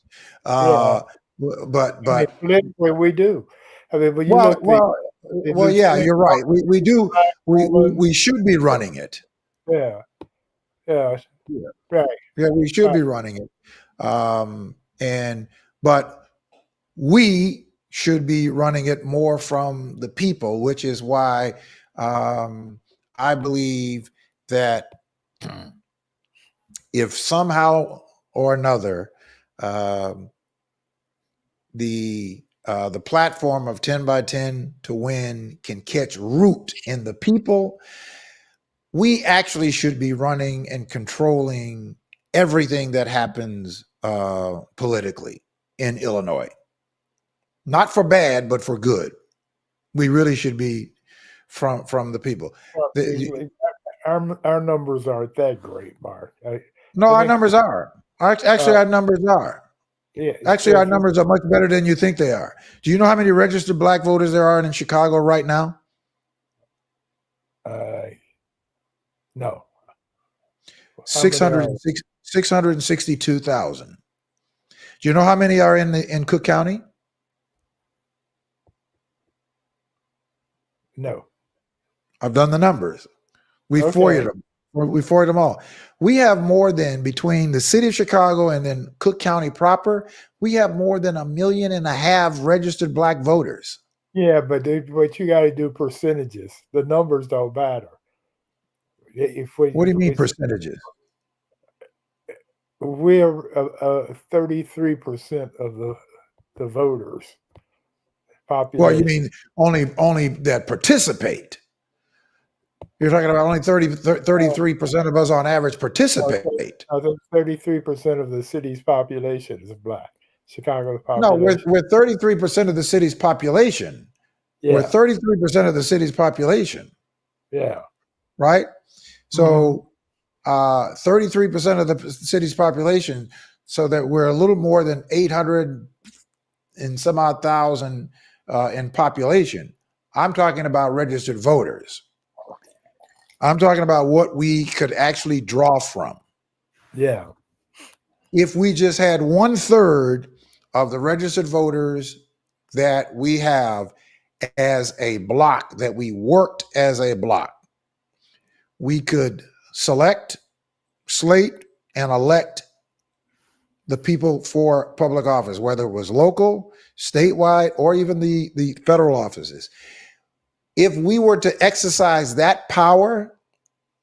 Yeah. but I mean, politically, we do. I mean, when you well, look well, the well, yeah, lieutenant you're right. We do. woman, We should be running it. yeah, yeah, Yeah, right, yeah, we should right. be running it. But we should be running it more from the people, which is why I believe that if somehow or another the platform of 10 by 10 to win can catch root in the people, we actually should be running and controlling everything that happens politically in Illinois. Not for bad, but for good. We really should be from the people. Our numbers aren't that great, Mark. No, I our think numbers are. Actually, our numbers are. yeah. Actually, our numbers are much better than you think they are. Do you know how many registered Black voters there are in Chicago right now? No. 662,000. Do you know how many are in Cook County? No. I've done the numbers. We Okay. FOIA'd them. We FOIA'd them all. We have more than, between the city of Chicago and then Cook County proper, we have more than 1.5 million registered Black voters. Yeah, but you got to do percentages. The numbers don't matter. What do you mean percentages? We're 33% of the voters population. Well, you mean only that participate? You're talking about only 33% of us on average participate. I think 33% of the city's population is Black. Chicago's No, population. we're 33% of the city's population. Yeah. We're 33% of the city's population. Yeah. Right? So 33% of the city's population, so that we're a little more than 800, and some odd thousand in population. I'm talking about registered voters. I'm talking about what we could actually draw from. Yeah. If we just had 1/3 of the registered voters that we have as a block, that we worked as a block, we could select, slate, and elect the people for public office, whether it was local, statewide, or even the federal offices. If we were to exercise that power,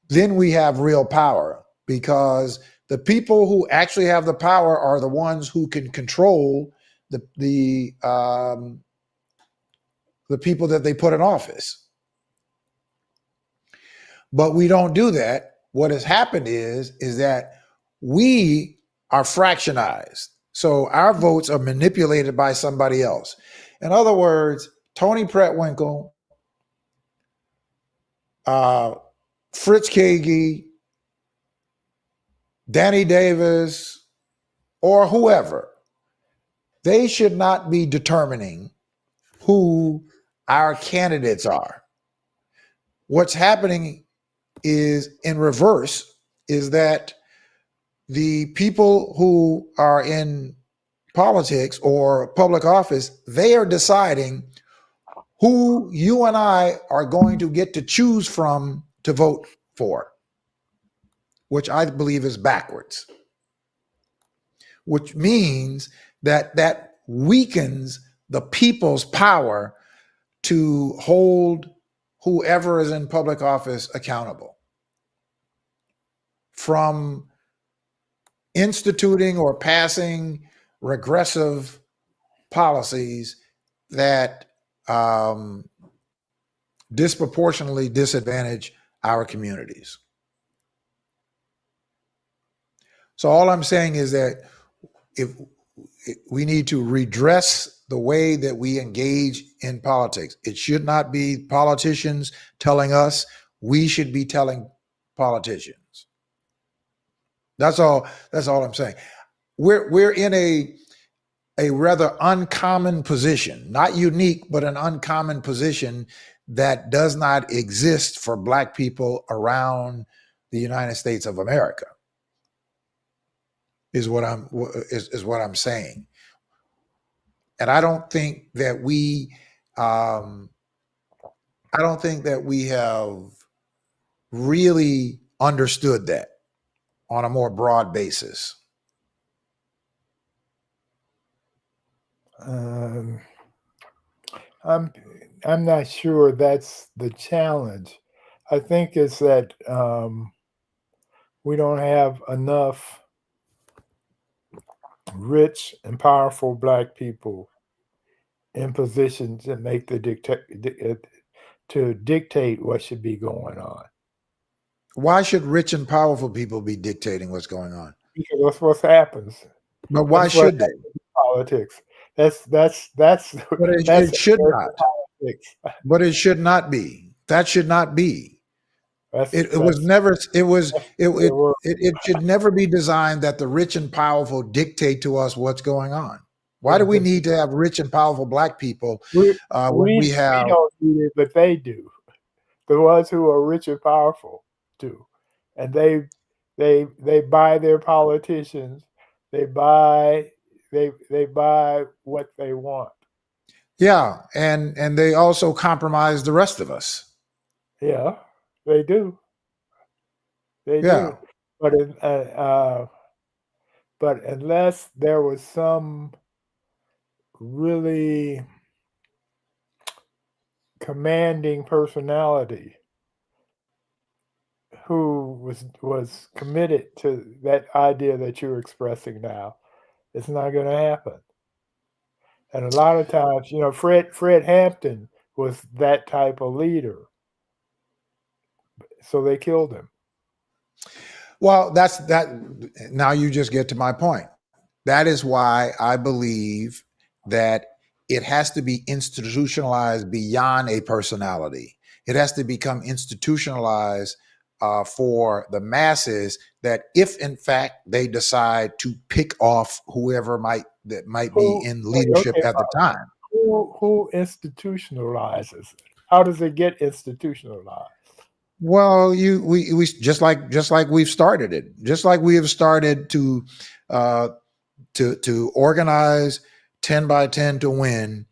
then we have real power, because the people who actually have the power are the ones who can control the people that they put in office. But we don't do that. What has happened is that we are fractionized. So our votes are manipulated by somebody else. In other words, Tony Pretwinkle, uh, Fritz Kagi, Danny Davis, or whoever, they should not be determining who our candidates are. What's happening is in reverse, is that the people who are in politics or public office, they are deciding who you and I are going to get to choose from to vote for, which I believe is backwards, which means that that weakens the people's power to hold whoever is in public office accountable from instituting or passing regressive policies that disproportionately disadvantage our communities. So all I'm saying is that if we need to redress the way that we engage in politics, it should not be politicians telling us, we should be telling politicians. That's all I'm saying. We're in a rather uncommon position, not unique, but an uncommon position that does not exist for Black people around the United States of America. Is what I'm saying, and I don't think that we have really understood that on a more broad basis. I'm not sure that's the challenge. I think it's that we don't have enough rich and powerful Black people in positions that make the to dictate what should be going on. Why should rich and powerful people be dictating what's going on? Because that's what happens. But why That's what should they? happens in politics. That's But it should not. politics. But it should not be. That should not be. It was That's never. It was. the word. It should never be designed that the rich and powerful dictate to us what's going on. Why do we need to have rich and powerful Black people when we have? We don't need it, but they do. The ones who are rich and powerful do, and they buy their politicians. They buy what they want. Yeah, and they also compromise the rest of us. Yeah, they do. They Yeah. do. But unless there was some really commanding personality who was committed to that idea that you're expressing now, it's not going to happen. And a lot of times, Fred Hampton was that type of leader, so they killed him. Well, that's that. Now you just get to my point. That is why I believe that it has to be institutionalized beyond a personality. It has to become institutionalized for the masses, that if in fact they decide to pick off whoever might be Who? in Wait, leadership okay. at the time. Who institutionalizes it? How does it get institutionalized? Well, we just like we've started it, just like we have started uh, to organize 10 by 10 to win.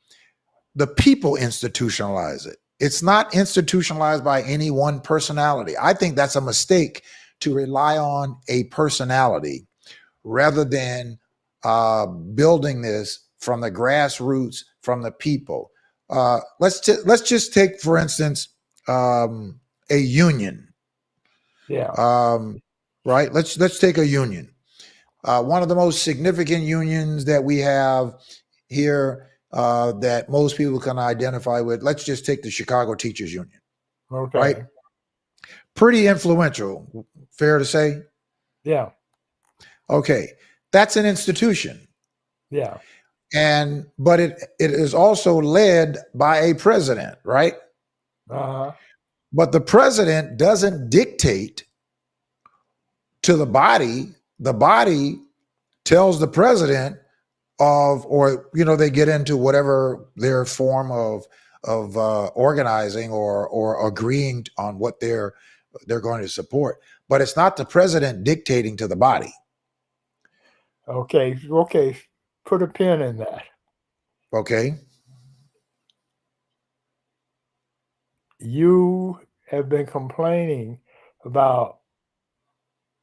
The people institutionalize it. It's not institutionalized by any one personality. I think that's a mistake to rely on a personality rather than building this from the grassroots, from the people. Let's just take, for instance, a union. Yeah. Right? Let's take a union. One of the most significant unions that we have here, that most people can identify with. Let's just take the Chicago Teachers Union, right? Okay. Pretty influential, fair to say. Yeah. Okay, that's an institution, Yeah. but it is also led by a president, right? Uh-huh. But the president doesn't dictate to the body. The body tells the president of, or they get into whatever their form of organizing or agreeing on what they're going to support. But it's not the president dictating to the body. Okay. Okay. Put a pin in that. Okay. You have been complaining about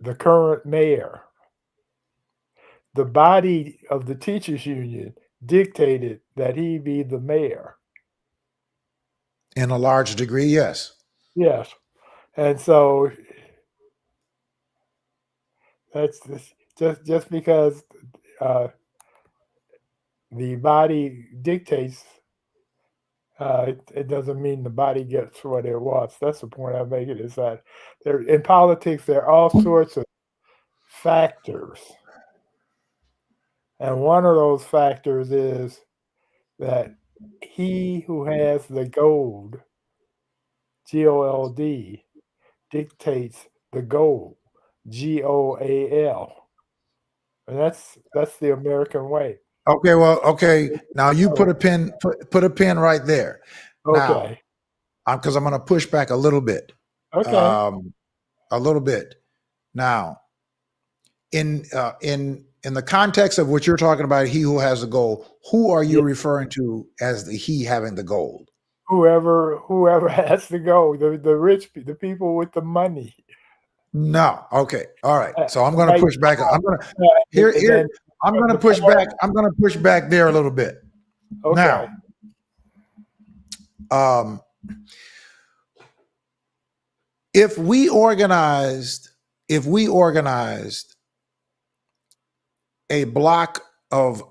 the current mayor. The body of the teachers union dictated that he be the mayor. In a large degree, yes. Yes. And so that's just because uh, the body dictates, it doesn't mean the body gets what it wants. That's the point I'm making, is that in politics, there are all sorts of factors. And one of those factors is that he who has the gold, GOLD, dictates the goal, GOAL. And that's the American way. Okay. Well, okay. Now you So, put a pin right there. Now, okay. because I'm going to push back a little bit. Okay. Um, a little bit. Now, in the context of what you're talking about, he who has the goal, who are you Yeah. referring to as the he having the gold? Whoever has to go, the rich, the people with the money. No. Okay. All right. So I'm going to Right push back. I'm going to now, here and here. then I'm going to the push back. I'm going to push back there a little bit. okay. Now, um, if we organized, if we organized a block of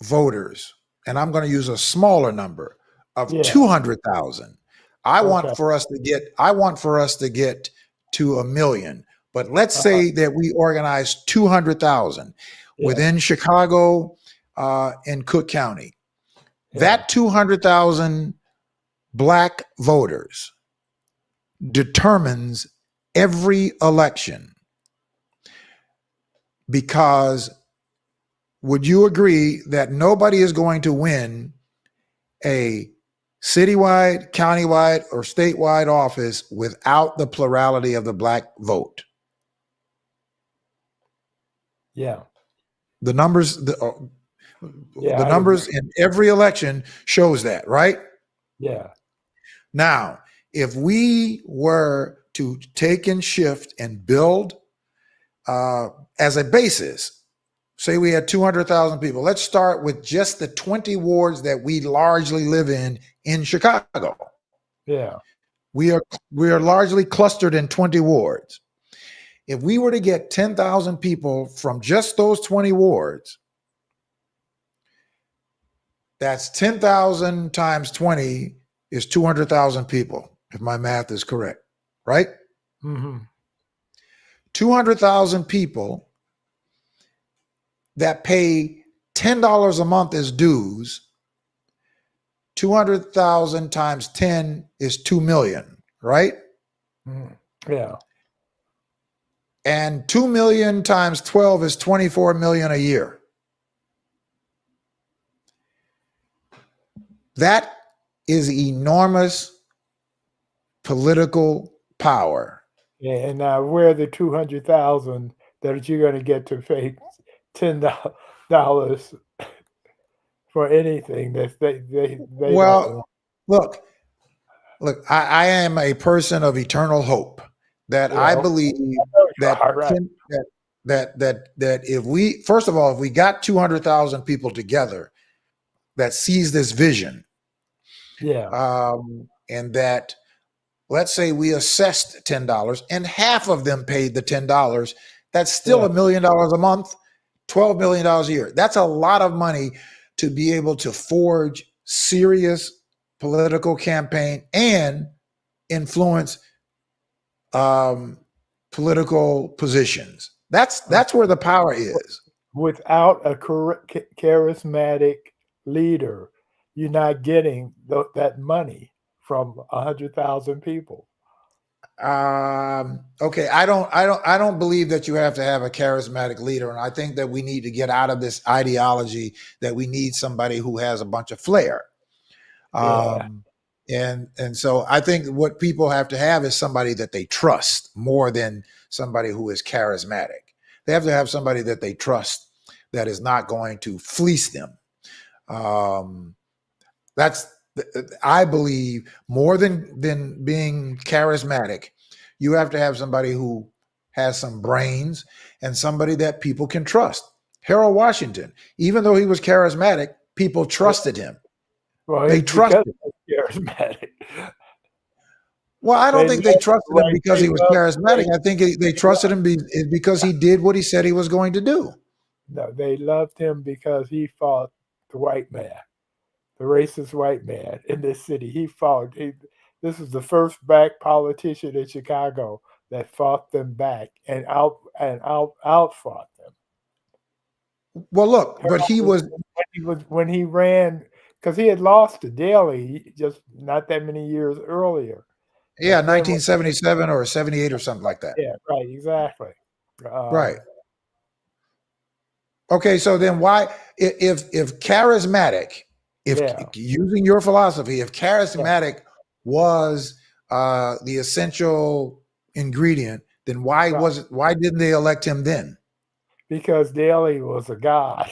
voters, and I'm going to use a smaller number of Yeah. 200,000. I Okay. want for us to get to 1,000,000. But let's say that we organize 200,000 Yeah. within Chicago and Cook County. Yeah. That 200,000 black voters determines every election, because would you agree that nobody is going to win a citywide, countywide, or statewide office without the plurality of the black vote? Yeah. The numbers, Yeah. the I agree. numbers in every election shows that, right? Yeah. Now, if we were to take and shift and build as a basis, say we had 200,000 people. Let's start with just the 20 wards that we largely live in Chicago. Yeah. We are largely clustered in 20 wards. If we were to get 10,000 people from just those 20 wards, that's 10,000 times 20 is 200,000 people, if my math is correct, right? Mm-hmm. 200,000 people that pay $10 a month as dues. 200,000 times 10 is 2 million, right? Mm-hmm. Yeah. And 2 million times 12 is 24 million a year. That is enormous political power. And where the 200,000 that you're going to get to pay $10 for anything that they don't Well, want. look, I am a person of eternal hope that I Yeah, believe I know you that are, right. that if we, first of all, if we got 200,000 people together that sees this vision, Yeah, and that, let's say we assessed $10 and half of them paid the $10, that's still yeah. $1 million a month, $12 million a year. That's a lot of money to be able to forge serious political campaign and influence um, political positions. That's where the power is. Without a charismatic leader, you're not getting that money from 100,000 people. Okay, I don't believe that you have to have a charismatic leader, and I think that we need to get out of this ideology that we need somebody who has a bunch of flair. Yeah, Um, and so I think what people have to have is somebody that they trust more than somebody who is charismatic. They have to have somebody that they trust that is not going to fleece them. Um, that's I believe more than being charismatic, you have to have somebody who has some brains and somebody that people can trust. Harold Washington, even though he was charismatic, people yeah. trusted him. Well, They it's because trusted. he's charismatic. Well, I don't They think they love trusted him like because he was charismatic. they I think they trusted him because he did what he said he was going to do. no, they loved him because he fought the white man, the racist white man in this city. He fought. This is the first black politician in Chicago that fought them back and out fought them. Well, look, but Harold he was was, when he ran because he had lost to Daley just not that many years earlier. yeah, But then, 1977 or 78 or something like that. yeah, right, exactly. Right. Um, Okay, so then why, if charismatic, if yeah, using your philosophy, if yeah, charismatic was the essential ingredient, then right. why didn't they elect him then? Because Daley was a god.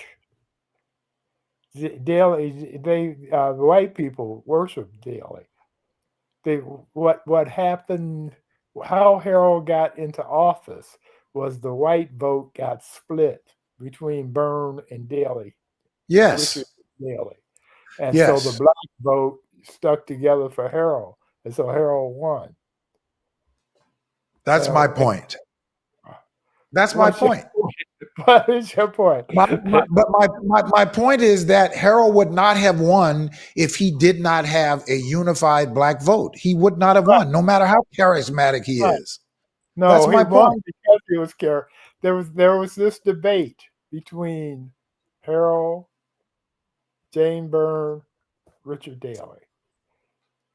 Daley, the white people worship Daley. They what happened? How Harold got into office was the white vote got split between Byrne and Daley, Richard Yes, Daley, and so the yes, black vote stuck together for Harold, and so Harold won. that's my Uh, point. That's my what's your point. point? What is your point? My point is that Harold would not have won if he did not have a unified black vote. He would not have Right, won, no matter how charismatic he right. is. That's No, he my point. won because he was care. There was this debate between Harold, Jane Byrne, Richard Daley,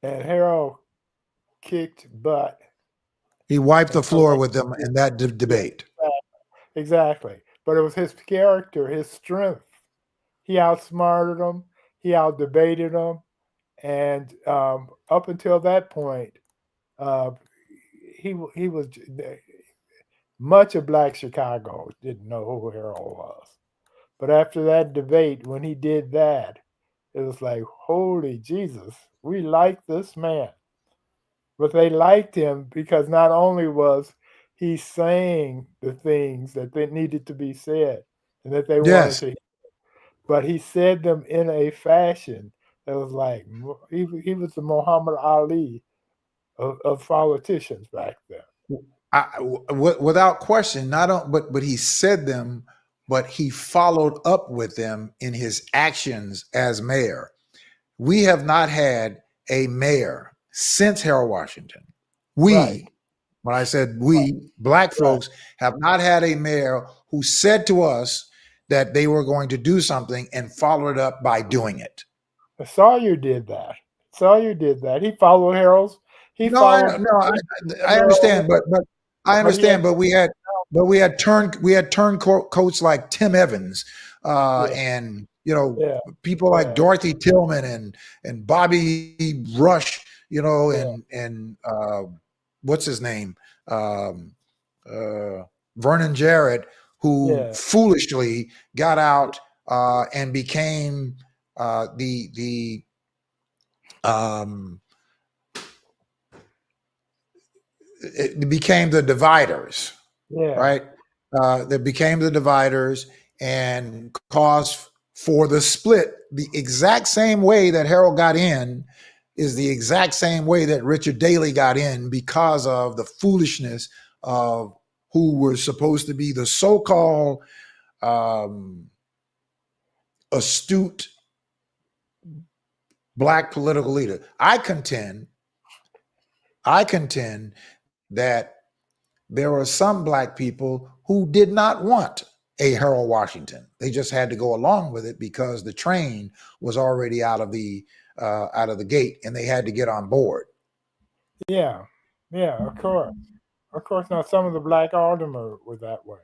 and Harold kicked butt He wiped the and floor corrected. with them in that Yeah, debate. exactly. But it was his character, his strength. He outsmarted them. He outdebated them, and up until that point, uh, he was much of Black Chicago didn't know who Harold was. But after that debate, when he did that, it was like, holy Jesus, we like this man. But they liked him because not only was he saying the things that they needed to be said and that they wanted Yes, to, but he said them in a fashion that was like he was the Muhammad Ali of politicians back then. without question. Not on, but he said them, but he followed up with them in his actions as mayor. We have not had a mayor since Harold Washington. Right, When I said we, black right. folks, have not had a mayor who said to us that they were going to do something and followed it up by doing it. Sawyer did that. Sawyer did that. He followed Harold's. He No, I followed no, I Harold, understand, but I but he had understand, but we had. but we had turncoats like Tim Evans, Yeah, and you know, yeah, people like yeah, Dorothy Tillman and Bobby Rush, you know, yeah, and what's his name, um, uh, Vernon Jarrett, who yeah, foolishly got out and became the um, it became the dividers, yeah, right? That became the dividers and caused for the split. The exact same way that Harold got in is the exact same way that Richard Daley got in because of the foolishness of who were supposed to be the so-called um, astute black political leader. I contend that there were some black people who did not want a Harold Washington. They just had to go along with it because the train was already out of the gate, and they had to get on board. yeah, yeah. Of course. Now some of the black aldermen were that way,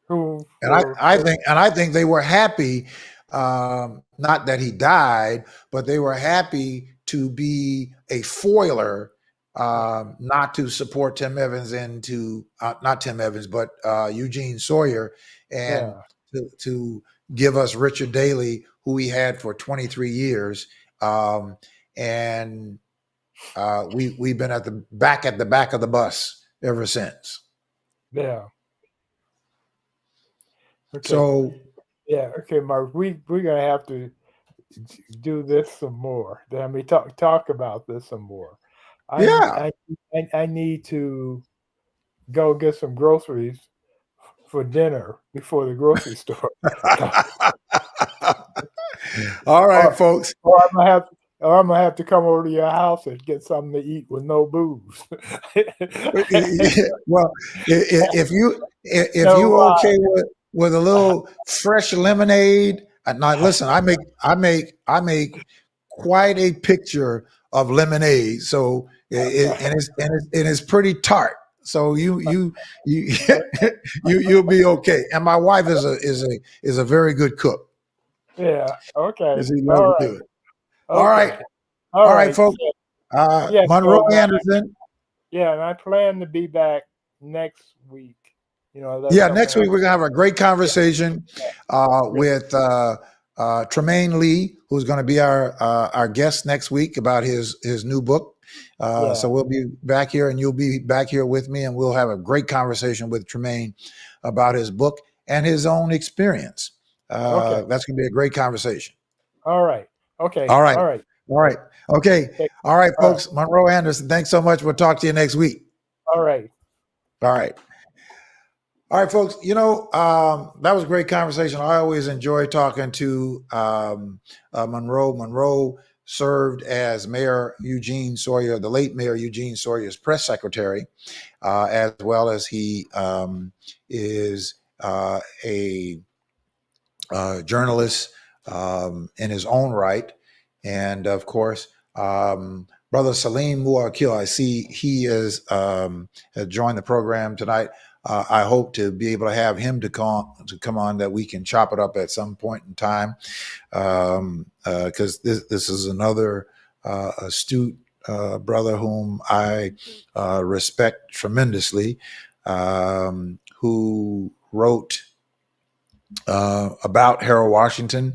who And were, I think they were happy, not that he died, but they were happy to be a foiler, not to support Tim Evans and to not Tim Evans, but Eugene Sawyer, and yeah, to give us Richard Daley, who we had for 23 years, um, and we've been at the back of the bus ever since. yeah. Okay, So yeah, okay, Mark. We're gonna have to do this some more. I mean, talk about this some more. I yeah. I I need to go get some groceries for dinner before the grocery store. All right, or folks. or I'm gonna have to come over to your house and get something to eat with no booze. Well, if you No, okay with a little fresh lemonade, now listen, I make quite a picture of lemonade. So and it's pretty tart. So you you'll be okay. And my wife is a very good cook. yeah, okay, She loves all to right, do it. All right, okay, all all right, right. folks. Yeah, Monroe so Anderson. yeah, and I plan to be back next week. That's Yeah, something next week else. we're gonna have a great Yeah, conversation yeah, with Tremaine Lee, who's going to be our guest next week about his new book. So yeah. we'll be back here, and you'll be back here with me, and we'll have a great conversation with Tremaine about his book and his own experience. Okay. That's going to be a great conversation. All right. Okay. All right, All right. all right, okay, Okay. all right, All right. folks. Monroe Anderson, thanks so much. We'll talk to you next week. All right. All right. All right, folks. That was a great conversation. I always enjoy talking to Monroe. Monroe served as Mayor Eugene Sawyer, the late Mayor Eugene Sawyer's press secretary, as well as he is a journalist in his own right. And of course, Brother Salim Muakil, I see he has joined the program tonight. I hope to be able to have him to come on that we can chop it up at some point in time, because this is another astute brother whom I respect tremendously, who wrote about Harold Washington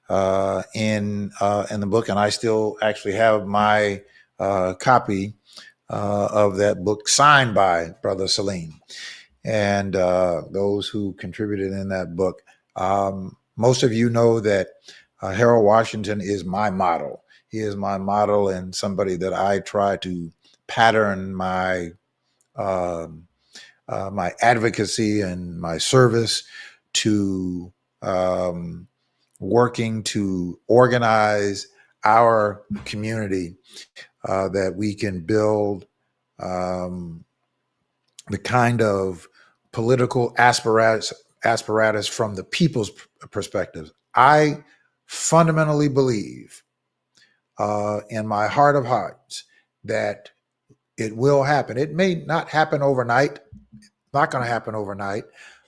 in the book, and I still actually have my copy of that book signed by Brother Salim and those who contributed in that book. Most of you know that Harold Washington is my model. He is my model and somebody that I try to pattern um, my advocacy and my service to um, working to organize our community that we can build um, the kind of political apparatus from the people's perspective. I fundamentally believe in my heart of hearts that it will happen. It may not happen overnight, not going to happen overnight,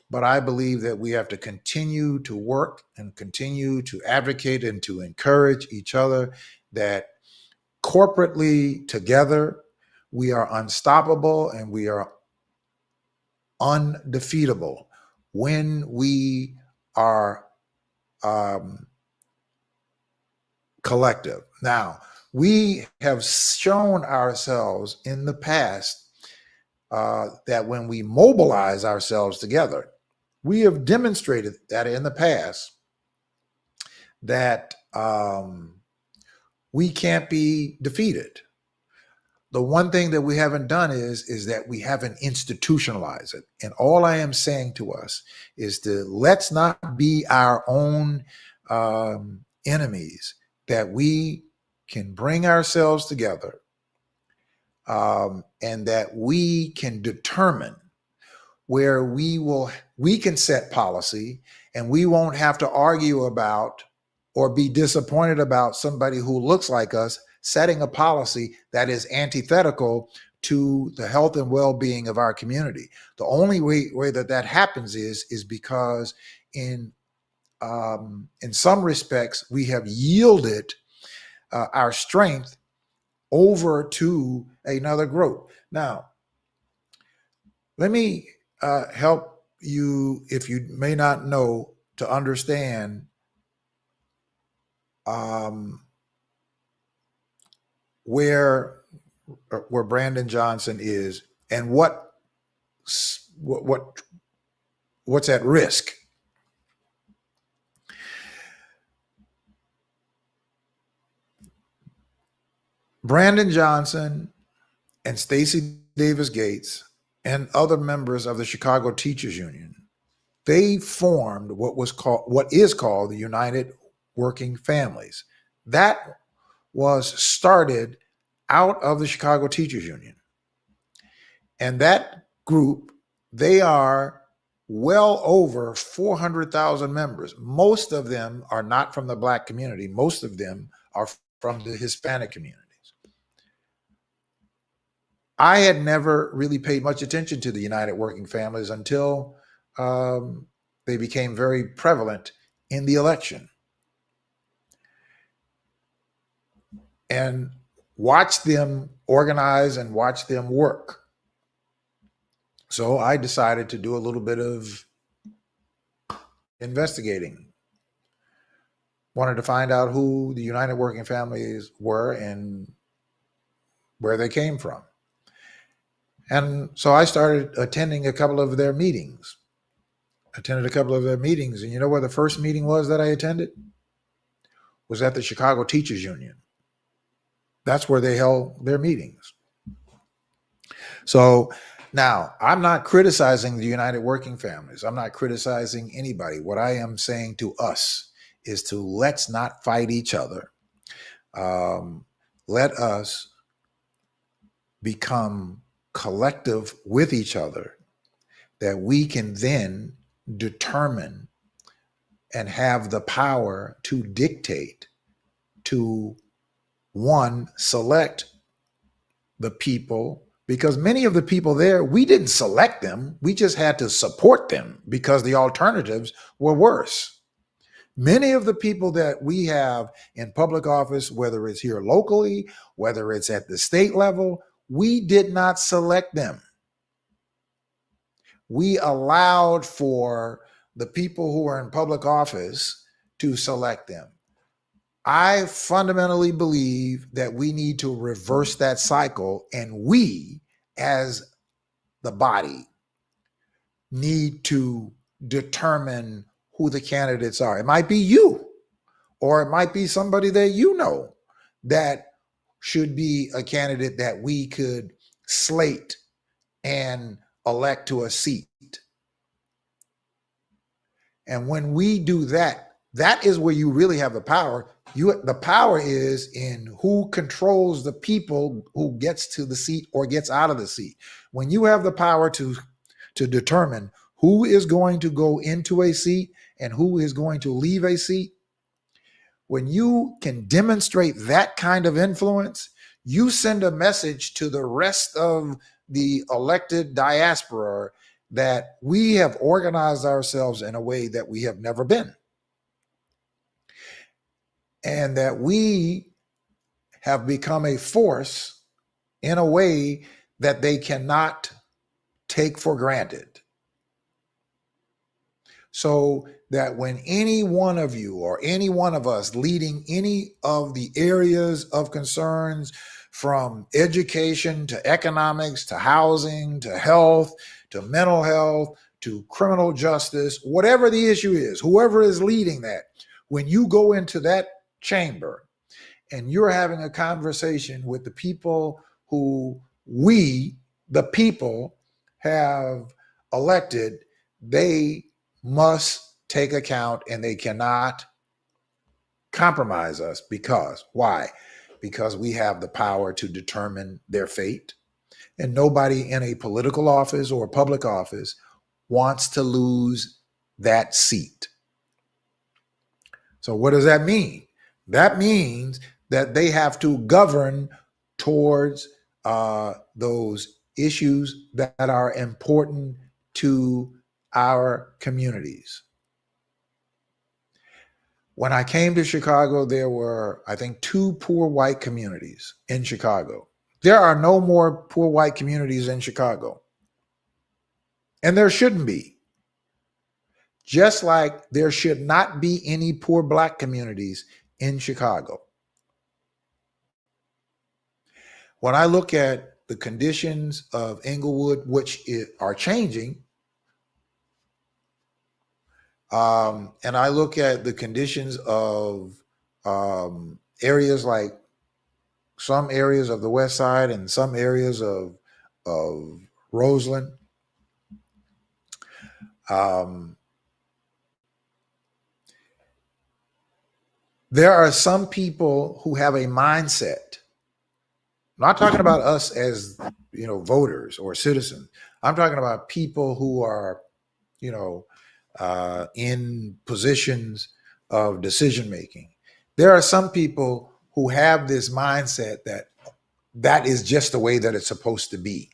but I believe that we have to continue to work and continue to advocate and to encourage each other that corporately together we are unstoppable and we are undefeatable when we are collective. Now, we have shown ourselves in the past that when we mobilize ourselves together, we have demonstrated that in the past that we can't be defeated. The one thing that we haven't done is that we haven't institutionalized it. And all I am saying to us is to let's not be our own enemies, that we can bring ourselves together and that we can determine where we can set policy and we won't have to argue about or be disappointed about somebody who looks like us setting a policy that is antithetical to the health and well-being of our community. The only way that happens is because in some respects we have yielded our strength over to another group. Now, let me help you, if you may not know, to understand where Brandon Johnson is and what's at risk. Brandon Johnson and Stacey Davis Gates and other members of the Chicago Teachers Union, they formed what is called the United Working Families. That was started out of the Chicago Teachers Union. And that group, they are well over 400,000 members. Most of them are not from the Black community. Most of them are from the Hispanic communities. I had never really paid much attention to the United Working Families until they became very prevalent in the election. And watch them organize and watch them work. So I decided to do a little bit of investigating. Wanted to find out who the United Working Families were and where they came from. And so I started attending a couple of their meetings. And you know where the first meeting was that I attended? Was at the Chicago Teachers Union. That's where they held their meetings. So now, I'm not criticizing the United Working Families. I'm not criticizing anybody. What I am saying to us is to let's not fight each other. Let us become collective with each other, that we can then determine and have the power to dictate, to one, select the people, because many of the people there, we didn't select them. We just had to support them because the alternatives were worse. Many of the people that we have in public office, whether it's here locally, whether it's at the state level, we did not select them. We allowed for the people who are in public office to select them. I fundamentally believe that we need to reverse that cycle, and we, as the body, need to determine who the candidates are. It might be you, or it might be somebody that you know that should be a candidate that we could slate and elect to a seat. And when we do that, that is where you really have the power. The power is in who controls the people who gets to the seat or gets out of the seat. When you have the power to determine who is going to go into a seat and who is going to leave a seat, when you can demonstrate that kind of influence, you send a message to the rest of the elected diaspora that we have organized ourselves in a way that we have never been, and that we have become a force in a way that they cannot take for granted. So that when any one of you or any one of us leading any of the areas of concerns, from education to economics to housing to health to mental health to criminal justice, whatever the issue is, whoever is leading that, when you go into that chamber and you're having a conversation with the people who we, the people, have elected, they must take account and they cannot compromise us. Because why? Because we have the power to determine their fate. And nobody in a political office or a public office wants to lose that seat. So what does that mean? That means that they have to govern towards those issues that are important to our communities. When I came to Chicago, there were, I think, 2 poor white communities in Chicago. There are no more poor white communities in Chicago. And there shouldn't be. Just like there should not be any poor black communities in Chicago. When I look at the conditions of Inglewood, which are changing, and I look at the conditions of areas like some areas of the West Side and some areas of Roseland, there are some people who have a mindset. I'm not talking about us as voters or citizens. I'm talking about people who are in positions of decision making. There are some people who have this mindset that is just the way that it's supposed to be.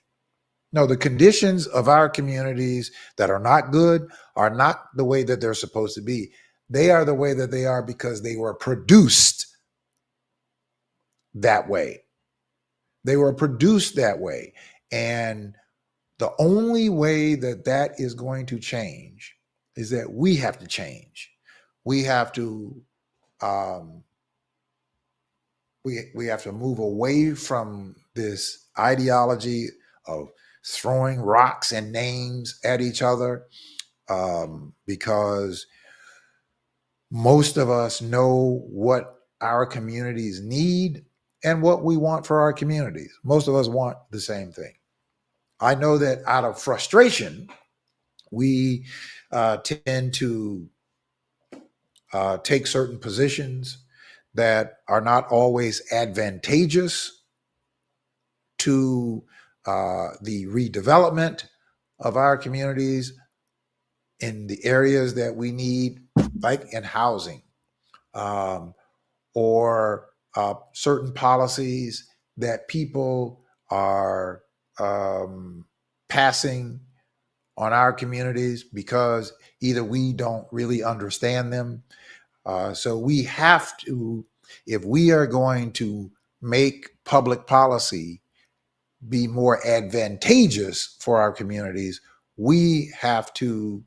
No, the conditions of our communities that are not good are not the way that they're supposed to be. They are the way that they are because they were produced that way. They were produced that way. And the only way that that is going to change is that we have to change. We have to we have to move away from this ideology of throwing rocks and names at each other, because most of us know what our communities need and what we want for our communities. Most of us want the same thing. I know that out of frustration, we tend to take certain positions that are not always advantageous to the redevelopment of our communities in the areas that we need, like in housing, or certain policies that people are passing on our communities because either we don't really understand them. So we have to, if we are going to make public policy be more advantageous for our communities, we have to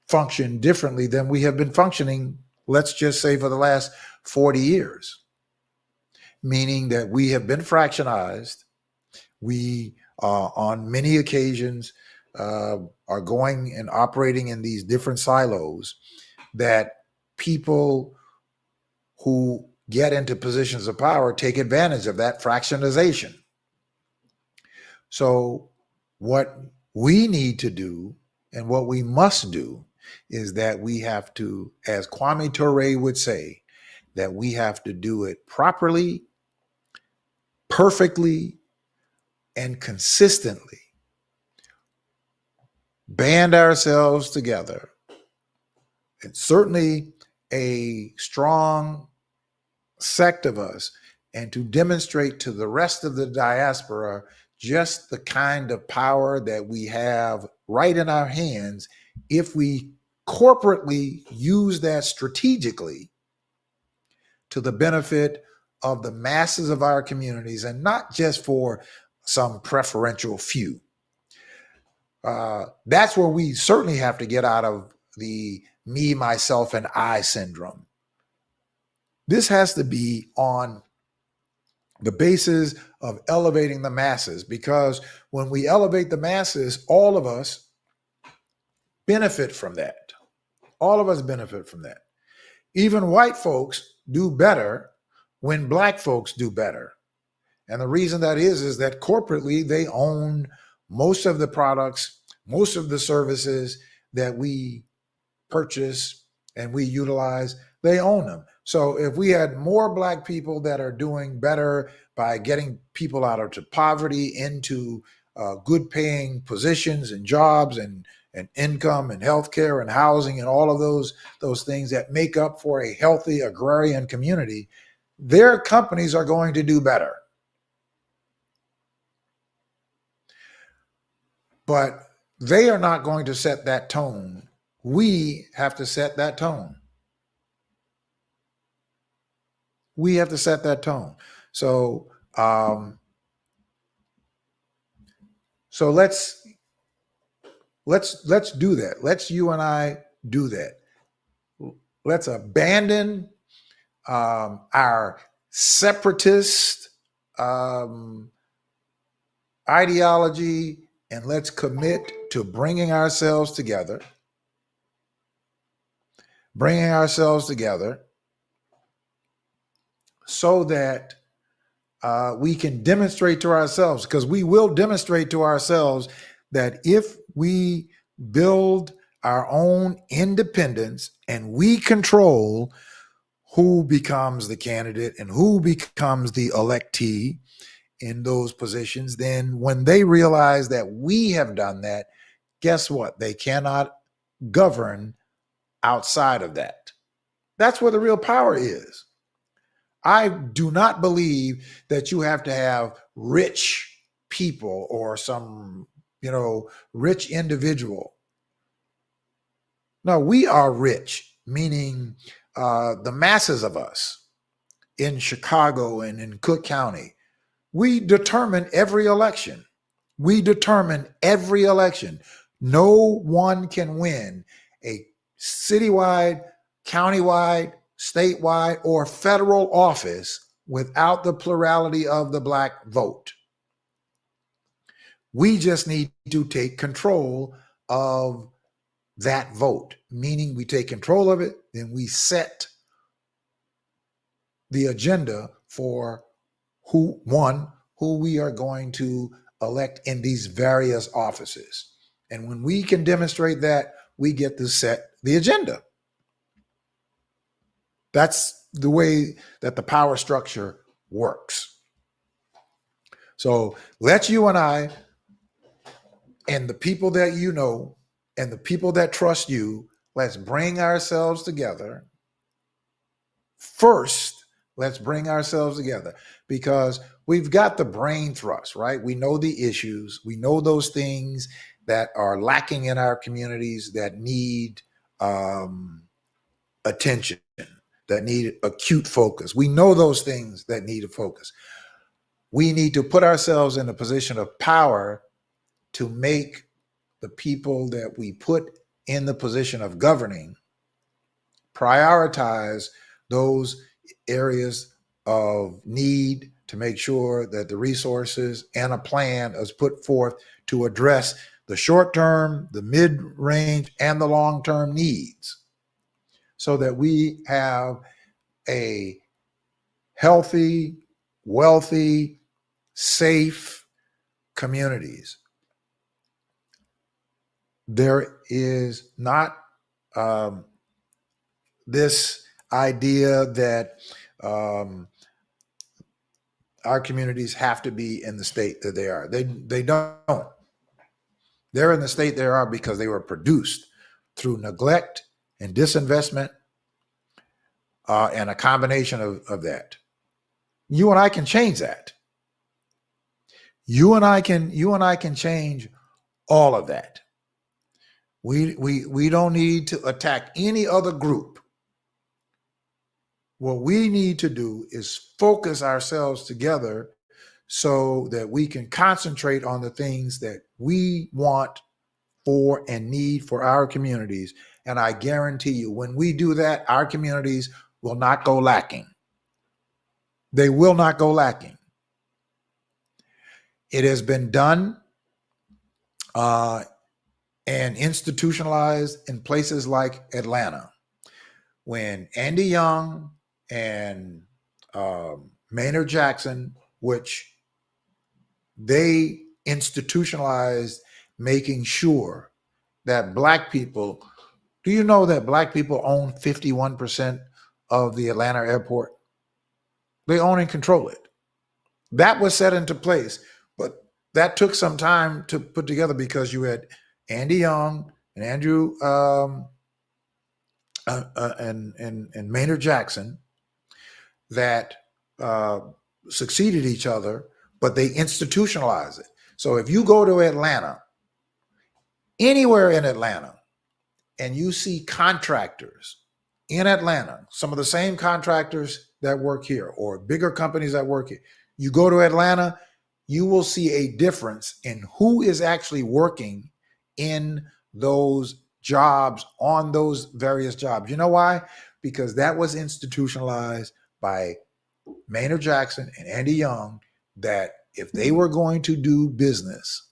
function differently than we have been functioning, let's just say, for the last 40 years. Meaning that we have been fractionized. We, on many occasions, are going and operating in these different silos that people who get into positions of power take advantage of that fractionization. So what we need to do and what we must do is that we have to, as Kwame Ture would say, that we have to do it properly, perfectly, and consistently. Band ourselves together. And certainly a strong sect of us, and to demonstrate to the rest of the diaspora just the kind of power that we have right in our hands if we corporately use that strategically to the benefit of the masses of our communities and not just for some preferential few. That's where we certainly have to get out of the me, myself, and I syndrome. This has to be on the basis of elevating the masses, because when we elevate the masses, all of us benefit from that. All of us benefit from that. Even white folks do better when black folks do better. And the reason that is that corporately they own most of the products, most of the services that we purchase and we utilize, they own them. So if we had more black people that are doing better by getting people out of poverty into good paying positions and jobs and income and healthcare and housing and all of those things that make up for a healthy agrarian community, their companies are going to do better. But they are not going to set that tone. We have to set that tone. We have to set that tone. So, so let's do that. Let's you and I do that. Let's abandon our separatist ideology, and let's commit to bringing ourselves together. Bringing ourselves together so that we can demonstrate to ourselves, because we will demonstrate to ourselves that if we build our own independence and we control who becomes the candidate and who becomes the electee in those positions, then when they realize that we have done that, guess what? They cannot govern outside of that. That's where the real power is. I do not believe that you have to have rich people or some, rich individual. No, we are rich, meaning the masses of us in Chicago and in Cook County. We determine every election. We determine every election. No one can win a citywide, countywide, statewide, or federal office without the plurality of the black vote. We just need to take control of that vote, meaning we take control of it, then we set the agenda for who we are going to elect in these various offices. And when we can demonstrate that, we get to set the agenda. That's the way that the power structure works. So let you and I and the people that you know and the people that trust you, let's bring ourselves together. First, let's bring ourselves together, because we've got the brain thrust, right? We know the issues. We know those things that are lacking in our communities that need attention, that need acute focus. We know those things that need a focus. We need to put ourselves in a position of power to make the people that we put in the position of governing prioritize those areas of need to make sure that the resources and a plan is put forth to address the short-term, the mid-range, and the long-term needs, so that we have a healthy, wealthy, safe communities. There is not this idea that our communities have to be in the state that they are. They don't. They're in the state they are because they were produced through neglect and disinvestment and a combination of that. You and I can change that. You and I can change all of that. We don't need to attack any other group. What we need to do is focus ourselves together so that we can concentrate on the things that we want for and need for our communities. And I guarantee you, when we do that, our communities will not go lacking. They will not go lacking. It has been done and institutionalized in places like Atlanta. When Andy Young and Maynard Jackson, which they institutionalized making sure that Black people, do you know that Black people own 51% of the Atlanta airport? They own and control it. That was set into place, but that took some time to put together because you had Andy Young and Andrew and Maynard Jackson that succeeded each other, but they institutionalized it. So if you go to Atlanta, anywhere in Atlanta, and you see contractors in Atlanta, some of the same contractors that work here or bigger companies that work here, you go to Atlanta, you will see a difference in who is actually working in those jobs, on those various jobs. You know why? Because that was institutionalized by Maynard Jackson and Andy Young, that if they were going to do business,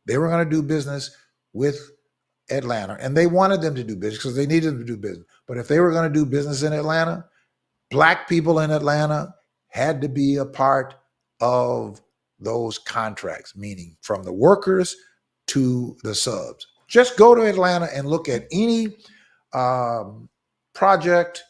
they were going to do business with Atlanta, and they wanted them to do business because they needed them to do business. But if they were going to do business in Atlanta, Black people in Atlanta had to be a part of those contracts, meaning from the workers to the subs. Just go to Atlanta and look at any project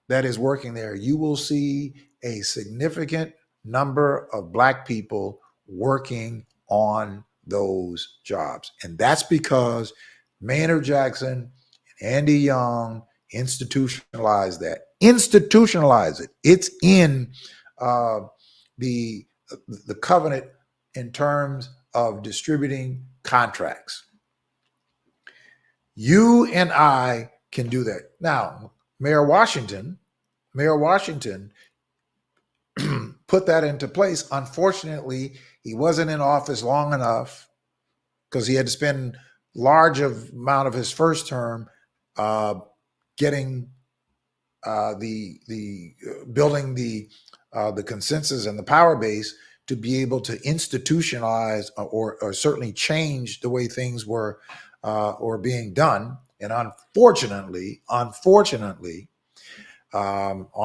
that is working there. You will see a significant number of Black people working on those jobs. And that's because Maynard Jackson and Andy Young institutionalized that. Institutionalize it. It's in the covenant in terms of distributing contracts. You and I can do that. Now, Mayor Washington put that into place. Unfortunately, he wasn't in office long enough because he had to spend large amount of his first term getting building the consensus and the power base to be able to institutionalize or certainly change the way things were or being done. And unfortunately, on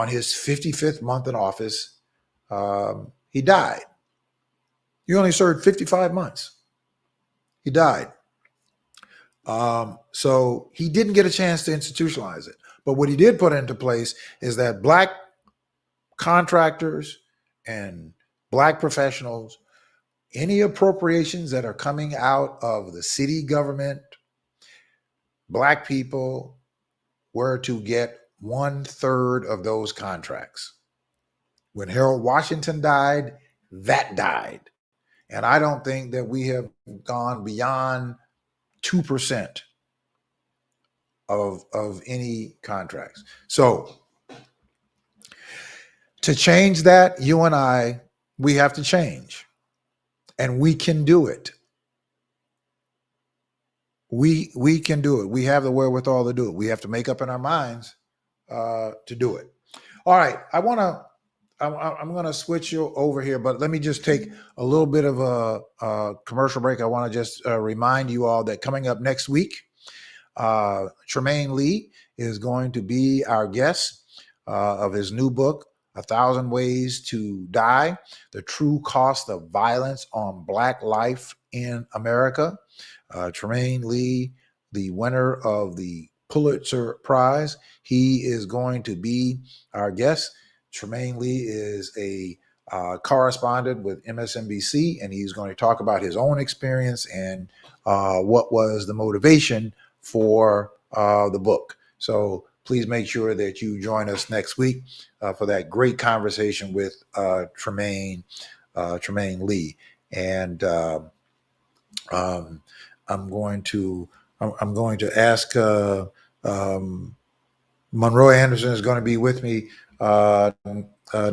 his 55th month in office, he died. He only served 55 months. He died. So he didn't get a chance to institutionalize it. But what he did put into place is that Black contractors and Black professionals, any appropriations that are coming out of the city government, Black people were to get 1/3 of those contracts. When Harold Washington died, that died. And I don't think that we have gone beyond 2% of any contracts. So to change that, you and I, we have to change. And we can do it. We can do it. We have the wherewithal to do it. We have to make up in our minds to do it. All right. I'm going to switch you over here, but let me just take a little bit of a commercial break. I want to just remind you all that coming up next week, Tremaine Lee is going to be our guest of his new book, 1,000 Ways to Die, The True Cost of Violence on Black Life in America. Tremaine Lee, the winner of the Pulitzer Prize, he is going to be our guest. Tremaine Lee is a correspondent with MSNBC, and he's going to talk about his own experience and what was the motivation for the book. So please make sure that you join us next week for that great conversation with Tremaine Lee. and um, I'm going to I'm going to ask um, Monroe Anderson is going to be with me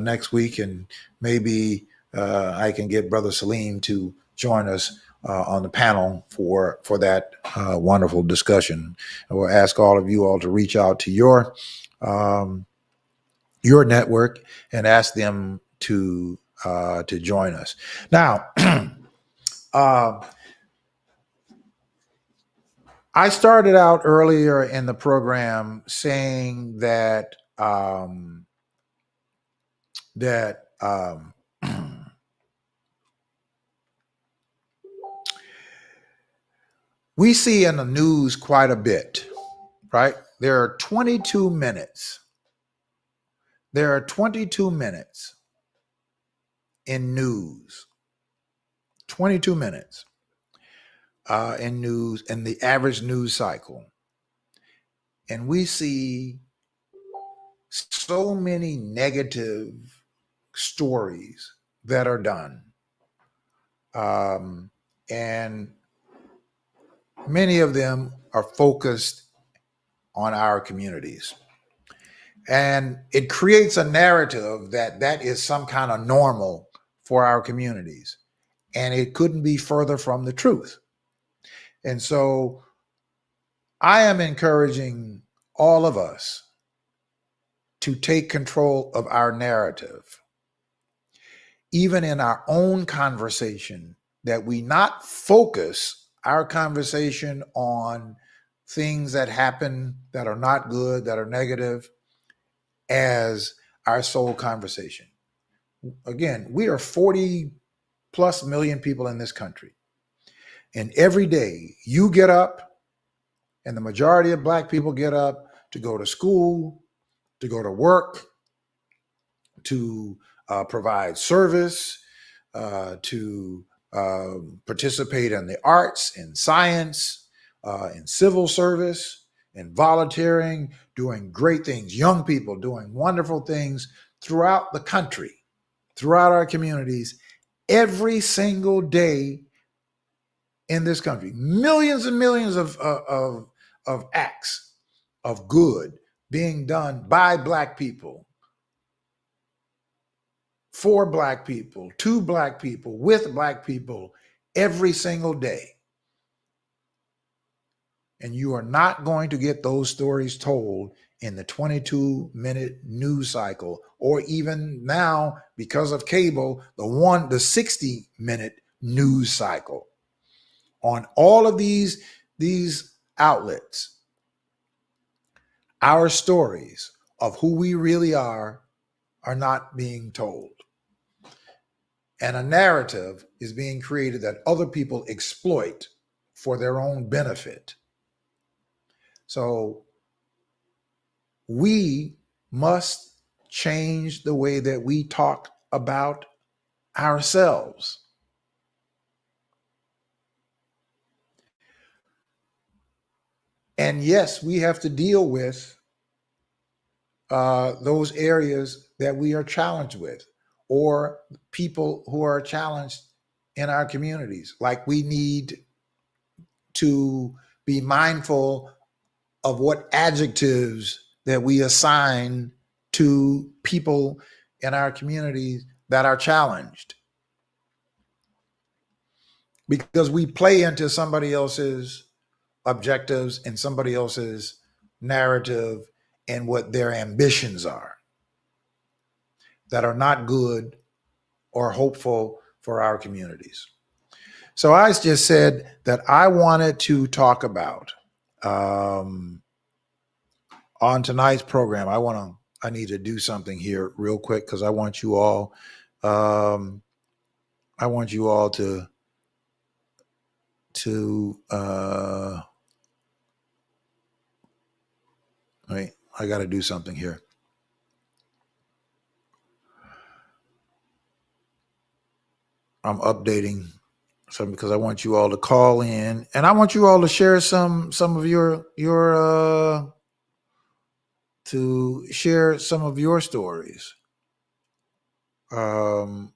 next week, and maybe I can get Brother Salim to join us on the panel for that wonderful discussion. I will ask all of you all to reach out to um, your network and ask them to join us. Now, uh, I started out earlier in the program saying that that we see in the news quite a bit, right? There are 22 minutes. There are 22 minutes in news. 22 minutes in news in the average news cycle, and we see so many negative stories that are done, and many of them are focused on our communities. And it creates a narrative that that is some kind of normal for our communities. And it couldn't be further from the truth. And so I am encouraging all of us to take control of our narrative, even in our own conversation, that we not focus our conversation on things that happen that are not good, that are negative, as our sole conversation. Again, we are 40 plus million people in this country. And every day you get up, and the majority of Black people get up to go to school, to go to work, to provide service, to participate in the arts, in science, in civil service, in volunteering, doing great things, young people doing wonderful things throughout the country, throughout our communities, every single day in this country. Millions and millions of acts of good being done by Black people, for Black people, to Black people, with Black people every single day. And you are not going to get those stories told in the 22-minute news cycle, or even now, because of cable, the 60-minute news cycle. On all of these outlets, our stories of who we really are not being told. And a narrative is being created that other people exploit for their own benefit. So we must change the way that we talk about ourselves. And yes, we have to deal with those areas that we are challenged with, or people who are challenged in our communities. Like, we need to be mindful of what adjectives that we assign to people in our communities that are challenged, because we play into somebody else's objectives and somebody else's narrative and what their ambitions are, that are not good or hopeful for our communities. So I just said that I wanted to talk about on tonight's program. I need to do something here real quick, because I want you all um, to wait, I got to do something here. I'm updating some, because I want you all to call in, and I want you all to share some of your to share some of your stories. Um,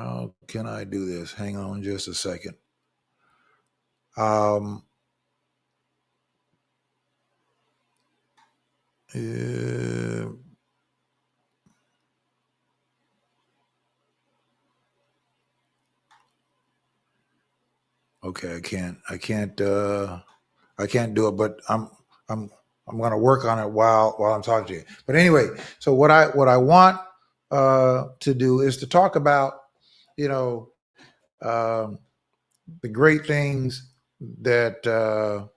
How can I do this? Hang on just a second. Um, uh, okay, I can't do it, but I'm, I'm going to work on it while I'm talking to you. But anyway, so what I want to do is to talk about, you know, um, the great things that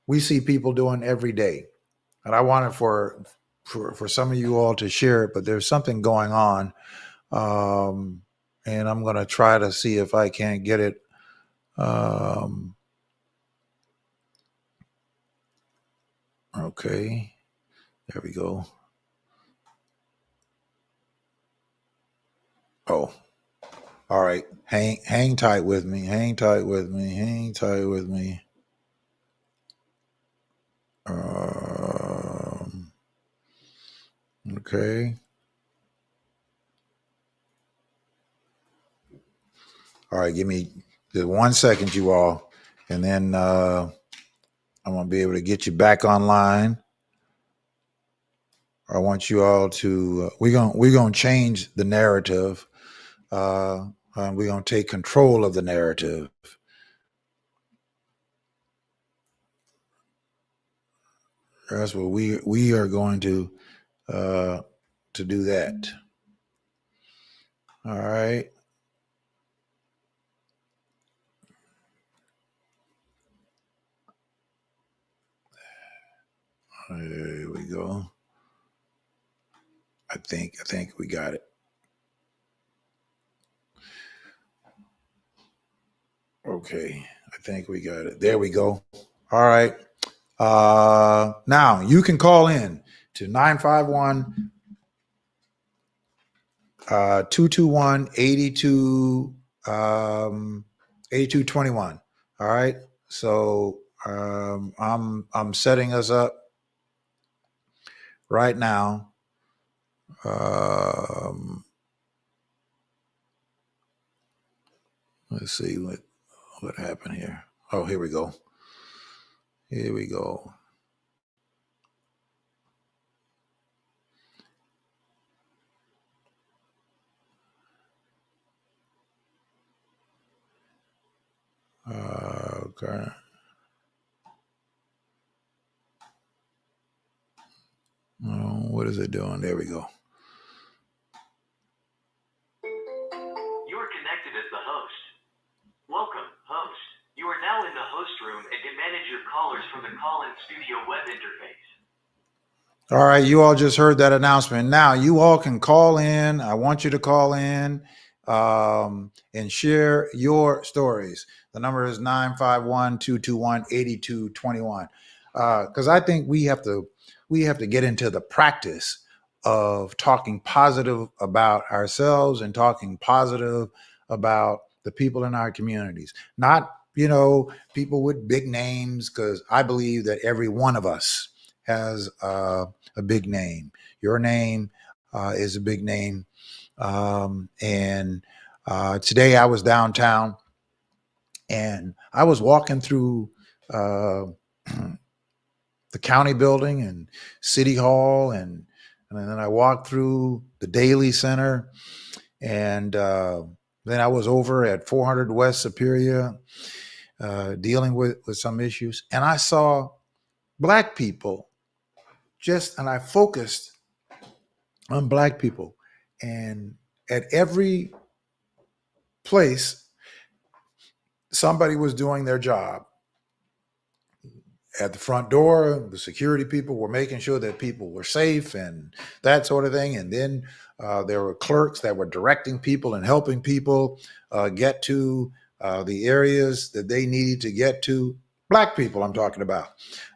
we see people doing every day, and I wanted for some of you all to share it. But there's something going on, um, and I'm going to try to see if I can't get it. Um, okay, there we go. Oh, all right. Hang tight with me. Hang tight with me. Hang tight with me. Um, okay. All right. Give me just 1 second, you all, and then I'm gonna be able to get you back online. I want you all to. We're gonna change the narrative. We're gonna take control of the narrative. That's what we are going to do that. All right. There we go. I think we got it. Okay. I think we got it. There we go. All right. Now you can call in to 951 221 8221. All right. So I'm setting us up right now. Um, let's see what happened here. Oh, here we go. Here we go. Okay. Oh, what is it doing? There we go. You are connected as the host. Welcome, host. You are now in the host room and can manage your callers from the call-in studio web interface. All right, you all just heard that announcement. Now you all can call in. I want you to call in and share your stories. The number is 951 221 8221. Because I think we have to get into the practice of talking positive about ourselves and talking positive about the people in our communities. Not, people with big names, because I believe that every one of us has a big name. Your name is a big name. And today I was downtown and I was walking through uh, the county building and city hall, and then I walked through the Daily Center, and then I was over at 400 West Superior dealing with some issues, and I saw black people and I focused on black people. And at every place, somebody was doing their job. At the front door, the security people were making sure that people were safe and that sort of thing. And then there were clerks that were directing people and helping people get to the areas that they needed to get to. Black people, I'm talking about.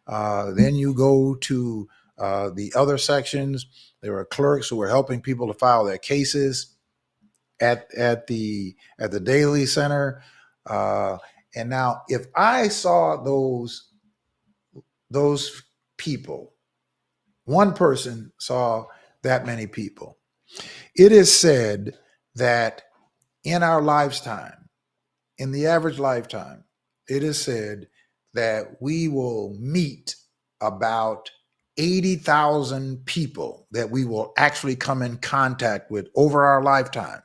Then you go to the other sections. There were clerks who were helping people to file their cases at the Daily Center. And now, if I saw those people, one person saw that many people, it is said that in our lifetime, in the average lifetime, it is said that we will meet about 80,000 people that we will actually come in contact with over our lifetime.